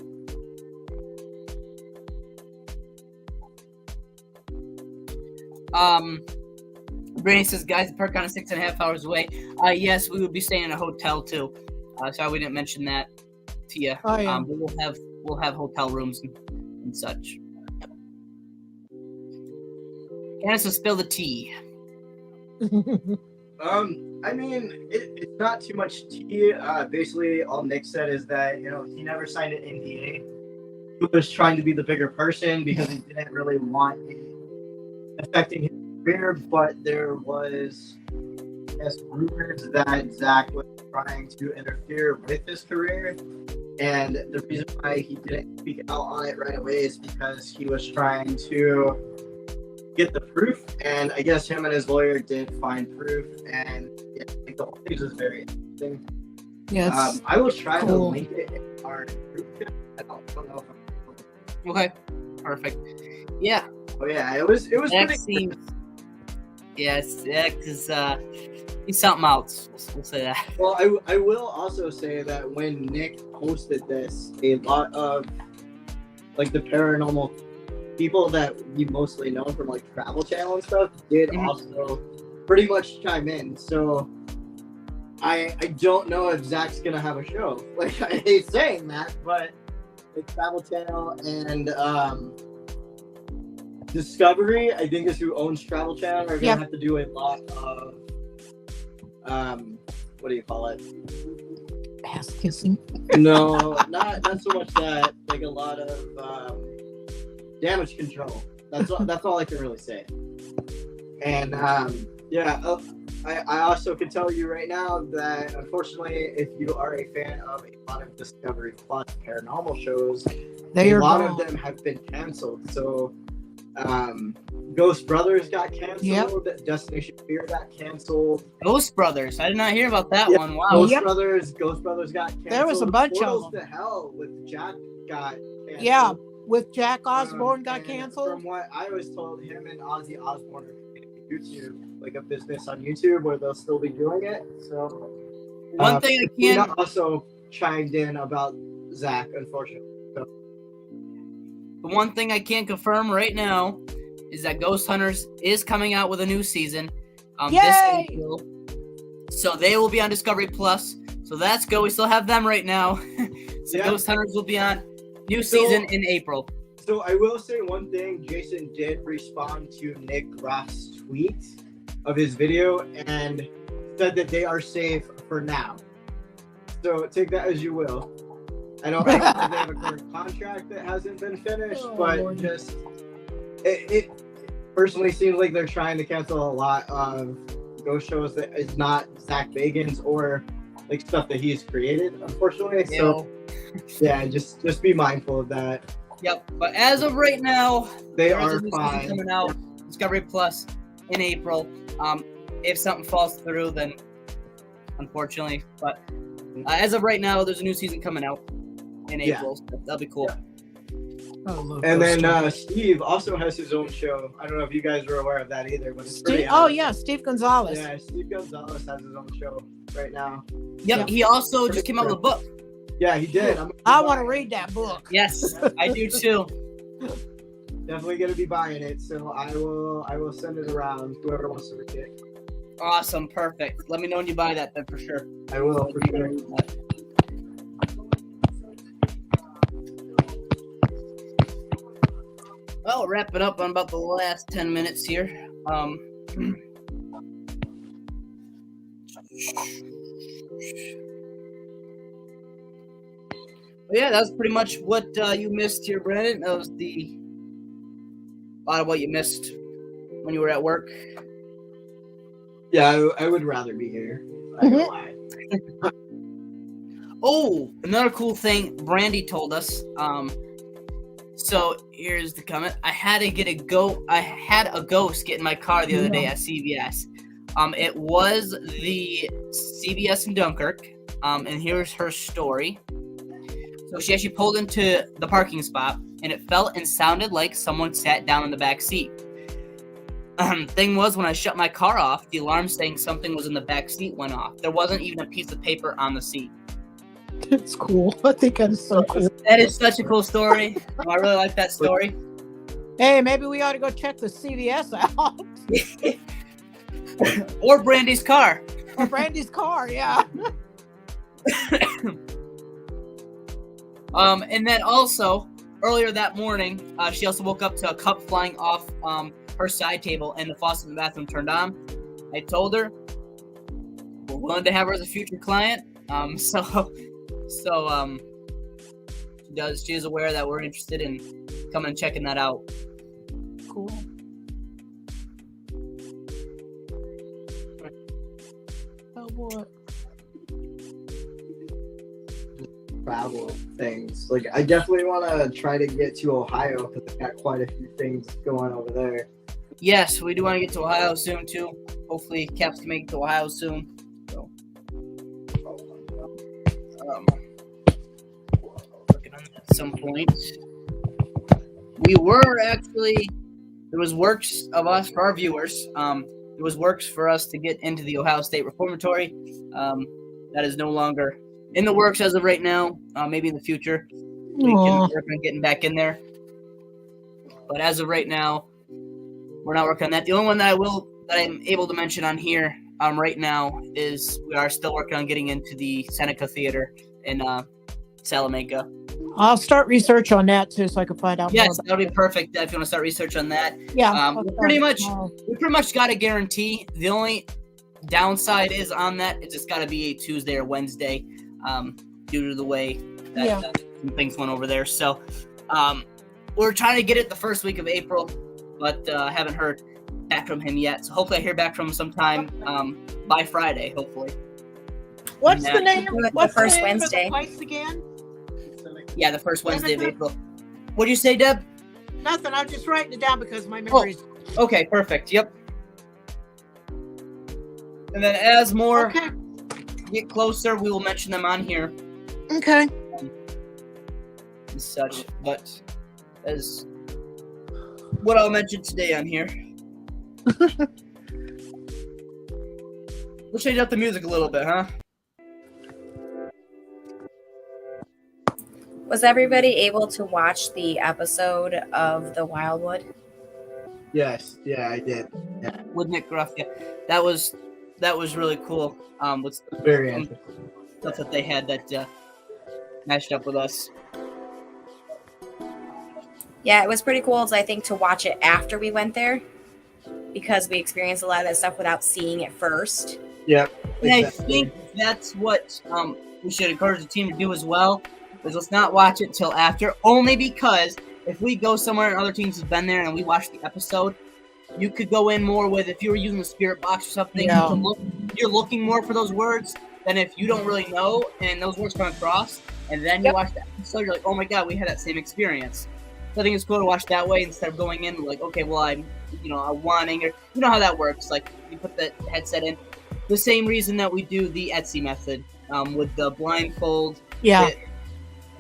Brandon says, guys, the park on is 6.5 hours away. Yes, we would be staying in a hotel too. Sorry we didn't mention that to you. Oh, yeah. But we'll have hotel rooms and such. Hannah says, spill the tea. I mean, it's not too much tea. Basically, all Nick said is that, he never signed an NDA. He was trying to be the bigger person because he didn't really want it affecting his career, but there was, rumors that Zach was trying to interfere with his career, and the reason why he didn't speak out on it right away is because he was trying to get the proof, and I guess him and his lawyer did find proof, and I think the whole thing was very interesting. Yes. I will try to link it in our group chat. I don't know if Okay, perfect. Yeah. Oh yeah, it was pretty. Seems, yes, because he's something else. We'll say that. Well, I will also say that when Nick posted this, a lot of like the paranormal people that we mostly know from like Travel Channel and stuff did also pretty much chime in. So I don't know if Zach's gonna have a show. Like, I hate saying that, but Travel Channel and Discovery, I think, is who owns Travel Channel. Are gonna have to do a lot of what do you call it? Ass kissing. No, not so much that. Like a lot of damage control. That's all I can really say. And I also can tell you right now that unfortunately, if you are a fan of a lot of Discovery Plus paranormal shows, a lot of them have been canceled. So Ghost Brothers got canceled. Destination Fear got canceled. Ghost Brothers. I did not hear about that one. Wow. Ghost Brothers got canceled. There was a bunch Portals of them. to Hell with Jack got canceled. Yeah, with Jack Osborne got canceled. From what I was told, him and Ozzy Osbourne are creating YouTube, like a business on YouTube where they'll still be doing it. So one thing I can also chimed in about Zach, unfortunately. So. The one thing I can confirm right now is that Ghost Hunters is coming out with a new season. This April. So they will be on Discovery Plus. So that's good. We still have them right now. Ghost Hunters will be on new season in April. So I will say one thing. Jason did respond to Nick Groff's tweet of his video and said that they are safe for now. So take that as you will. I don't know if they have a current contract that hasn't been finished, but just it personally seems like they're trying to cancel a lot of ghost shows that is not Zach Bagans or like stuff that he's created, unfortunately. So yeah, just be mindful of that. Yep. But as of right now, they are fine. Coming out Discovery Plus in April. If something falls through, then unfortunately, but as of right now, there's a new season coming out in April. So that'll be cool. And then Steve also has his own show. I don't know if you guys are aware of that either, but it's Steve Gonzalez. Yeah, Steve Gonzalez has his own show right now. Yep. He also just came out with a book. Yeah, he did. I want to read that book. Yes, I do too. Definitely gonna be buying it, so I will send it around whoever wants to read it. Awesome, perfect. Let me know when you buy that then for sure. I will for sure. Well, wrapping up on about the last 10 minutes here. Yeah, that's pretty much what you missed here, Brandon. That was a lot of what you missed when you were at work. Yeah, I would rather be here. I don't lie. Oh, another cool thing Brandy told us. So here's the comment. I had a ghost get in my car the other day at CVS. It was the CVS in Dunkirk. And here's her story. So she actually pulled into the parking spot, and it felt and sounded like someone sat down in the back seat. Thing was, when I shut my car off, the alarm saying something was in the back seat went off. There wasn't even a piece of paper on the seat. It's cool. I think that is so cool. That is such a cool story. I really like that story. Hey, maybe we ought to go check the CVS out. Or Brandy's car. Or Brandy's car, yeah. And then also, earlier that morning, she also woke up to a cup flying off her side table and the faucet in the bathroom turned on. I told her we're willing to have her as a future client. She is aware that we're interested in coming and checking that out. Cool. Oh boy. Travel things. Like, I definitely want to try to get to Ohio because I've got quite a few things going over there. Yes, we do want to get to Ohio soon too. Hopefully, Caps can make it to Ohio soon. So, working on that at some point. We were actually. There was works of us for our viewers. There was works for us to get into the Ohio State Reformatory. That is no longer in the works as of right now. Maybe in the future we can work on getting back in there. But as of right now, we're not working on that. The only one that I'm able to mention on here right now is we are still working on getting into the Seneca Theater in Salamanca. I'll start research on that too, so I can find out Yes, more. that would be perfect if you want to start research on that. Yeah, We pretty much got a guarantee. The only downside is on that it's just got to be a Tuesday or Wednesday, due to the way that some things went over there. So we're trying to get it the first week of April, but I haven't heard back from him yet. So hopefully I hear back from him sometime by Friday, hopefully. What's the name? What's the first the name Wednesday? Of the place again? Yeah, the first Wednesday of April. What do you say, Deb? Nothing. I'm just writing it down because my memory's. Okay, perfect. Yep. And then as more get closer, we will mention them on here. Okay. And such, but as what I'll mention today on here. We'll change up the music a little bit, huh? Was everybody able to watch the episode of the Wildwood? Yes, yeah, I did. Yeah. With Nick Gruff, yeah. That was really cool. With Very interesting. stuff that they had that matched up with us. Yeah, it was pretty cool, I think, to watch it after we went there, because we experienced a lot of that stuff without seeing it first. Yep. And Exactly. I think that's what we should encourage the team to do as well. Is let's not watch it till after, only because if we go somewhere and other teams have been there and we watch the episode, you could go in more with, if you were using the spirit box or something, you're looking more for those words than if you don't really know and those words come across and then you watch the episode, you're like, oh my god, we had that same experience. So I think it's cool to watch that way instead of going in like, okay, well, I'm wanting, or you know how that works. Like you put the headset in, the same reason that we do the Etsy method with the blindfold,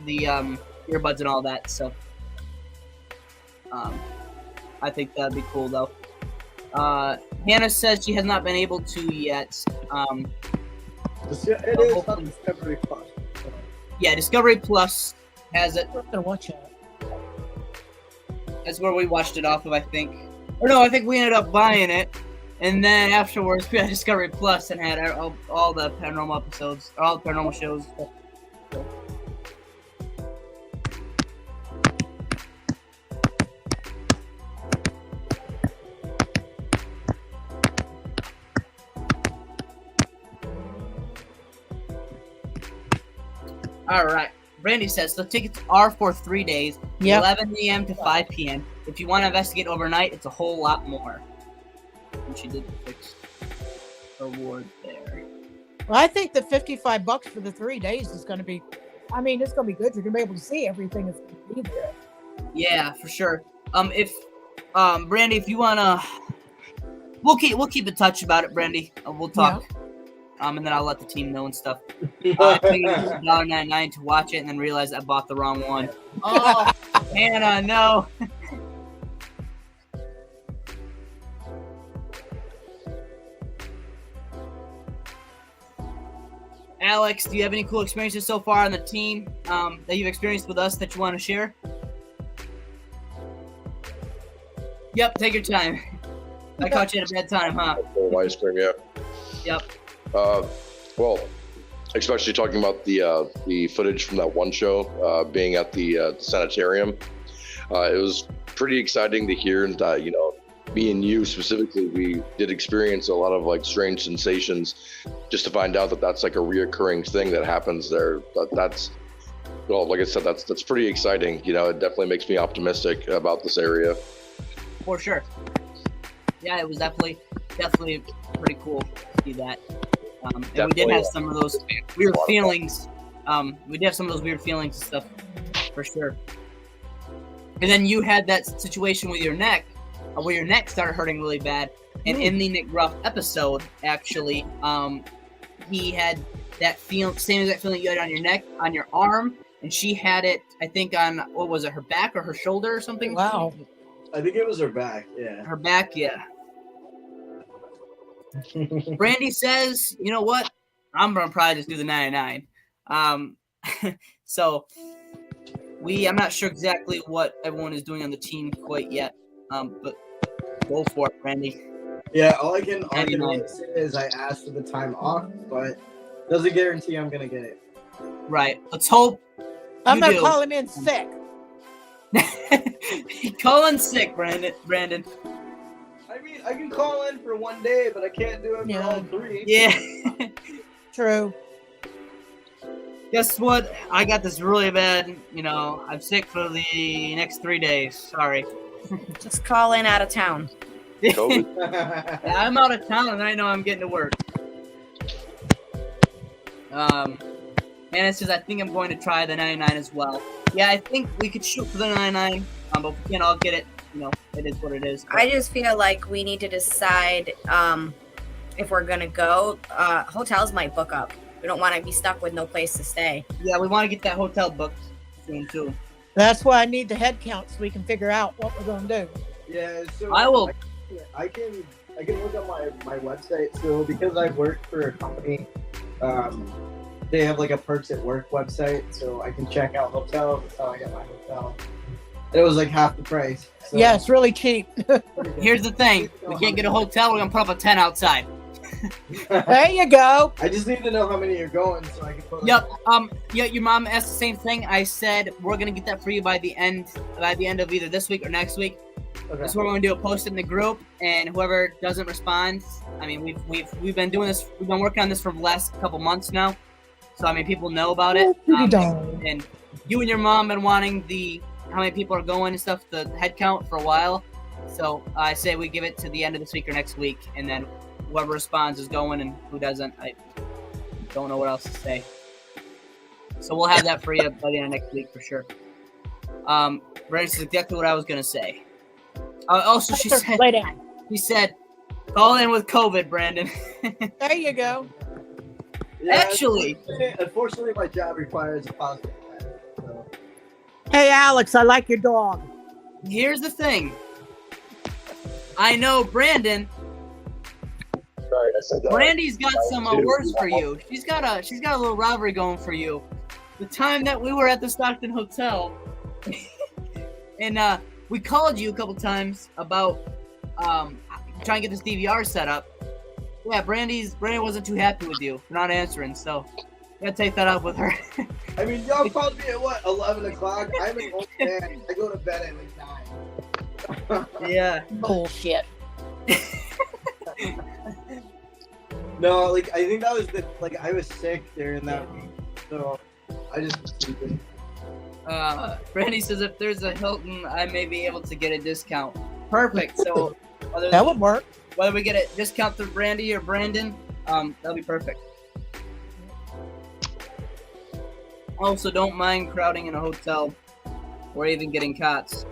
the earbuds and all that. So I think that'd be cool though. Hannah says she has not been able to yet. It is on Discovery Plus. Yeah, Discovery Plus has it. I'm gonna watch it. That's where we watched it off of, I think. Or no, I think we ended up buying it, and then afterwards we had Discovery Plus and had all the paranormal episodes, all the paranormal shows. So. All right. Brandy says the tickets are for 3 days, 11 a.m. to 5 p.m. If you want to investigate overnight, it's a whole lot more. And she did the fixed reward there. Well, I think the $55 for the 3 days is going to be. I mean, it's going to be good. You're going to be able to see everything that's going to be there. Yeah, for sure. If Brandy, if you wanna, we'll keep in touch about it, Brandy. We'll talk. Yeah. And then I'll let the team know and stuff. I paid $1.99 to watch it and then realized I bought the wrong one. Oh, Hannah, no. Alex, do you have any cool experiences so far on the team that you've experienced with us that you want to share? Yep, take your time. I caught you at a bad time, huh? Ice cream, yeah. Yep. Well, especially talking about the footage from that one show being at the sanitarium. It was pretty exciting to hear that, me and you specifically, we did experience a lot of like strange sensations just to find out that that's like a reoccurring thing that happens there. That's well, like I said, that's pretty exciting. It definitely makes me optimistic about this area. For sure. Yeah, it was definitely pretty cool to see that. And we did have some of those weird feelings. We did have some of those weird feelings and stuff, for sure. And then you had that situation with your neck, where your neck started hurting really bad. And in the Nick Ruff episode, actually, he had that same exact feeling you had on your neck, on your arm, and she had it, I think, on, what was it, her back or her shoulder or something? Wow. I think it was her back, yeah. Her back, yeah. Brandy says, you know what? I'm gonna probably just do the 99. So I'm not sure exactly what everyone is doing on the team quite yet. But go for it, Brandy. Yeah, all I can really say is I asked for the time off, but doesn't guarantee I'm gonna get it. Right. Let's hope I'm You gonna do. call him in sick. Call in sick, Brandon. I mean, I can call in for one day, but I can't do it for all 3. Yeah. True. Guess what? I got this really bad. I'm sick for the next 3 days. Sorry. Just call in out of town. COVID. Yeah, I'm out of town and I know I'm getting to work. And it says I think I'm going to try the 99 as well. Yeah, I think we could shoot for the 99, but we can't all get it. It is what it is. But I just feel like we need to decide if we're gonna go. Hotels might book up. We don't want to be stuck with no place to stay. yeah, we want to get that hotel booked soon too. That's why I need the head count so we can figure out what we're gonna do. Yeah, so I will. I can look at my website. So because I work for a company, they have like a perks at work website, so I can check out hotels. That's how I get my hotel. It was like half the price. So Yeah, it's really cheap. Here's the thing: we can't get a hotel. We're gonna put up a tent outside. There you go. I just need to know how many are going so I can put. Yep. Yeah, your mom asked the same thing. I said we're gonna get that for you by the end of either this week or next week. Okay. That's what we're gonna do. Post it in the group, and whoever doesn't respond, I mean, we've been doing this. We've been working on this for the last couple months now, so I mean, people know about it. And you and your mom been wanting how many people are going and stuff, the head count for a while. So I say we give it to the end of this week or next week, and then whoever responds is going, and who doesn't, I don't know what else to say. So we'll have that for you by the end of next week for sure. Brandon says exactly what I was gonna say. Also, she said, Lay down. call in with COVID, Brandon. There you go. Yeah, Actually, unfortunately, my job requires a positive test. So. Hey, Alex, I like your dog. here's the thing. I know Brandon. Sorry, I said that. Brandy's got some words for you. She's got a little rivalry going for you. The time that we were at the Stockton Hotel, and we called you a couple times about trying to get this DVR set up. Yeah, Brandon wasn't too happy with you for not answering, so you gotta take that up with her. I mean, y'all called me at what, 11 o'clock? I'm an old man. I go to bed at like 9. Yeah. Bullshit. No, like I think that was I was sick during that week, so I just was sleeping. Brandy says if there's a Hilton, I may be able to get a discount. Perfect. So That would work. whether we get a discount through Brandy or Brandon, that'll be perfect. Also, don't mind crowding in a hotel or even getting cots.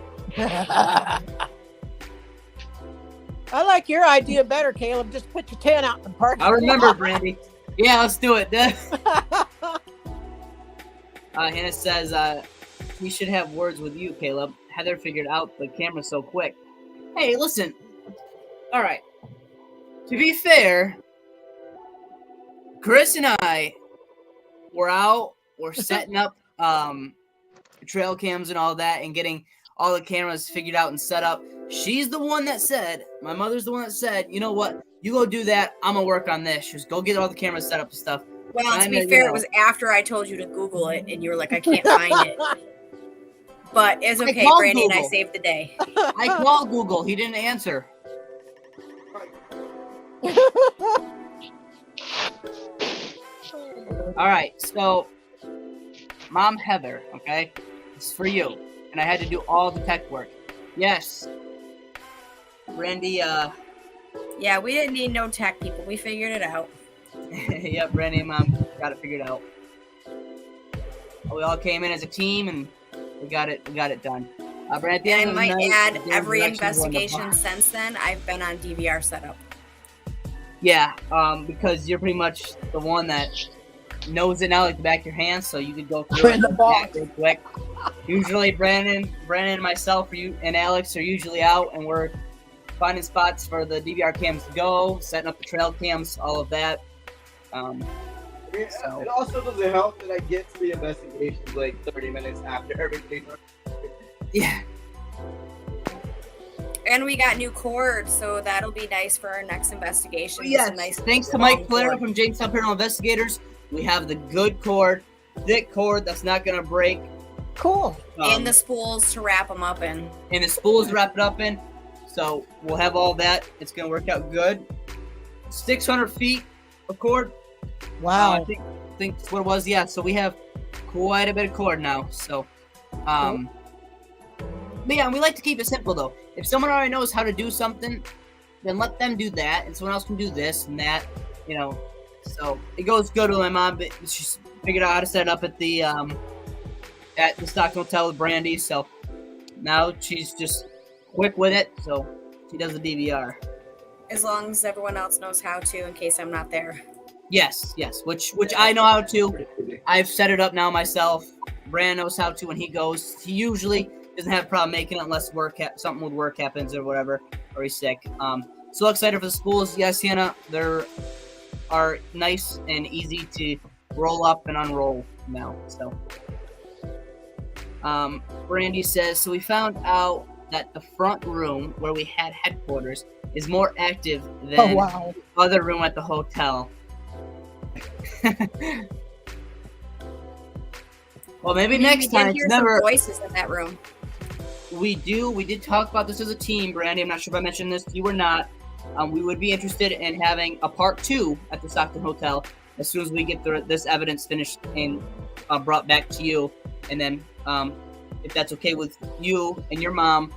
I like your idea better, Caleb. Just put your tent out in the parking I remember, lot. Brandy. Yeah, let's do it. Hannah says, we should have words with you, Caleb. Heather figured out the camera so quick. Hey, listen. All right. To be fair, Chris and I we're setting up trail cams and all that and getting all the cameras figured out and set up. She's the one that said, my mother's the one that said, you know what? You go do that. I'm going to work on this. Just go get all the cameras set up and stuff. Well, to And be then, fair, it was after I told you to Google it, and you were like, I can't find it. But it's I okay, called Brandy and I Google. saved the day. I called Google. He didn't answer. All right, so Mom Heather, okay, it's for you, and I had to do all the tech work. Yes, Brandy. Yeah, we didn't need no tech people. We figured it out. Yeah, Brandy and Mom got it figured out. We all came in as a team, and we got it done. But at the end And I of the might night, add, the every directions were in the investigation box. since then, I've been on DVR setup. Yeah, because you're pretty much the one that knows it now like the back of your hand, so you could go through In the it box. real quick. Usually Brandon and myself and Alex are usually out, and we're finding spots for the DVR cams to go, setting up the trail cams, all of that. I mean, So- it also doesn't help that I get to the investigations like 30 minutes after everything. Yeah, And we got new cord, so that'll be nice for our next investigation. yes. Some nice Thanks to long Mike Flair cord. from Jamestown Paranormal Investigators, we have the good cord, thick cord that's not gonna break. Cool. And the spools to wrap them up in. And the spools to wrap it up in. So we'll have all that. It's going to work out good. 600 feet of cord. Wow. I think that's what it was. Yeah, so we have quite a bit of cord now. So, but yeah, we like to keep it simple, though. If someone already knows how to do something, then let them do that, and someone else can do this and that, you know. So it goes good with my mom, but she's figured out how to set it up at the Stockton Hotel with Brandy. So now she's just quick with it. So she does the DVR. As long as everyone else knows how to, in case I'm not there. Yes, which I know how to. I've set it up now myself. Brand knows how to when he goes. He usually doesn't have a problem making it unless something with work happens or whatever, or he's sick. So excited for the spools. Yes, Hannah, they're are nice and easy to roll up and unroll now. So, Brandy says, so we found out that the front room where we had headquarters is more active than the other room at the hotel. Well, maybe next time. Hear some voices in that room. We did talk about this as a team, Brandy. I'm not sure if I mentioned this to you or not. We would be interested in having a part 2 at the Stockton Hotel as soon as we get this evidence finished and brought back to you. And then, if that's okay with you and your mom,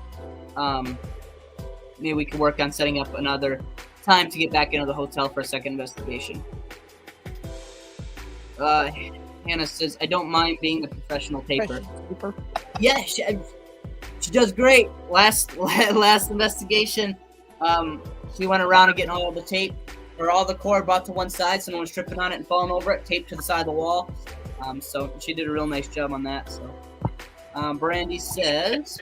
maybe we can work on setting up another time to get back into the hotel for a second investigation. Hannah says, I don't mind being the professional taper. Yeah, she does great. Last investigation, she went around and getting all the tape or all the cord brought to one side. Someone was tripping on it and falling over it, taped to the side of the wall. So she did a real nice job on that. So, Brandy says,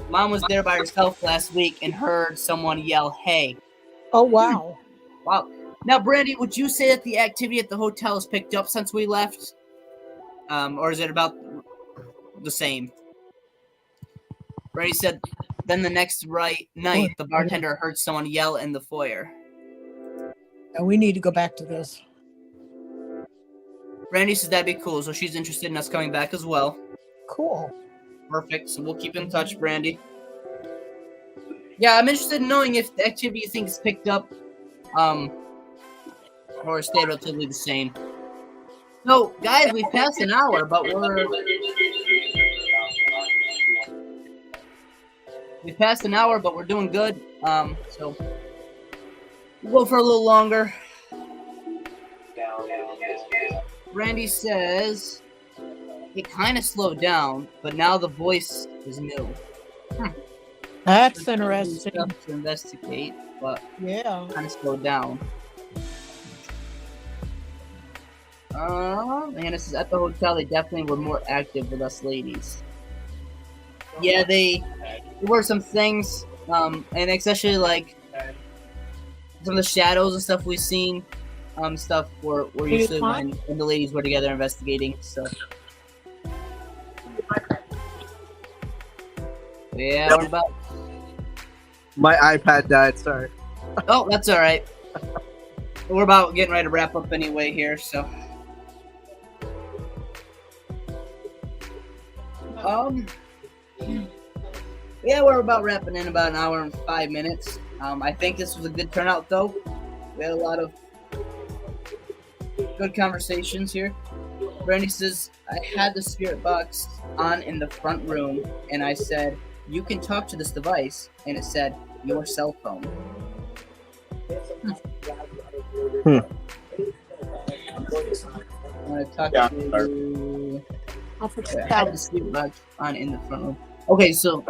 Mom was there by herself last week and heard someone yell, hey. Oh, wow. Wow. Now, Brandy, would you say that the activity at the hotel has picked up since we left? Or is it about the same? Brandy said, then the next night, the bartender heard someone yell in the foyer. And we need to go back to this. Brandy says that'd be cool, so she's interested in us coming back as well. Cool. Perfect, so we'll keep in touch, Brandy. Yeah, I'm interested in knowing if the activity you think is picked up, or stayed relatively the same. So, guys, we've passed an hour, but we're doing good. So we'll go for a little longer. Randy says it kind of slowed down, but now the voice is new. That's interesting. Stuff to investigate, but yeah, kind of slowed down. And this is at the hotel. They definitely were more active with us ladies. Yeah, there were some things, and especially like some of the shadows and stuff we've seen. Stuff were usually when the ladies were together investigating. So yeah, what about? My iPad died. Sorry. Oh, that's all right. We're about getting ready to wrap up anyway here, so. Yeah, we're about wrapping in about an hour and 5 minutes. I think this was a good turnout, though. We had a lot of good conversations here. Brandy says, I had the spirit box on in the front room, and I said, you can talk to this device, and it said, your cell phone. I'm going to talk to... I have the spirit box on in the front room. Okay, so...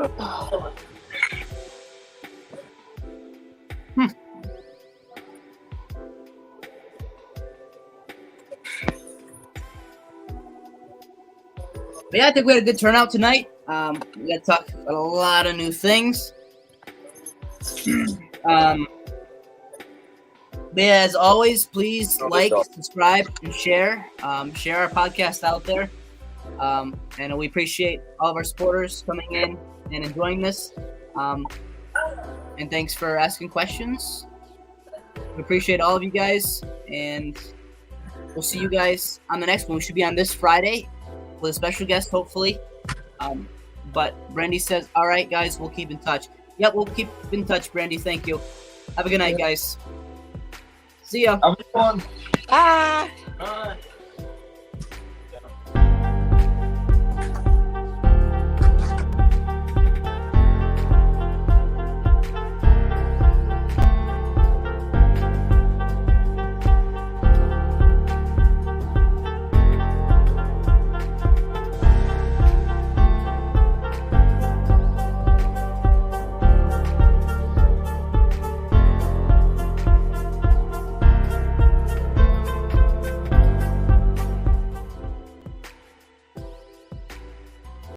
But yeah, I think we had a good turnout tonight. We got to talk about a lot of new things. But yeah, as always, please like, subscribe, and share. Share our podcast out there. And we appreciate all of our supporters coming in and enjoying this. And thanks for asking questions. We appreciate all of you guys. And we'll see you guys on the next one. We should be on this Friday with a special guest, hopefully. But Brandy says, all right, guys, we'll keep in touch. Yep, we'll keep in touch, Brandy. Thank you. Have a good night, guys. See ya. Have a good one. Bye. Bye.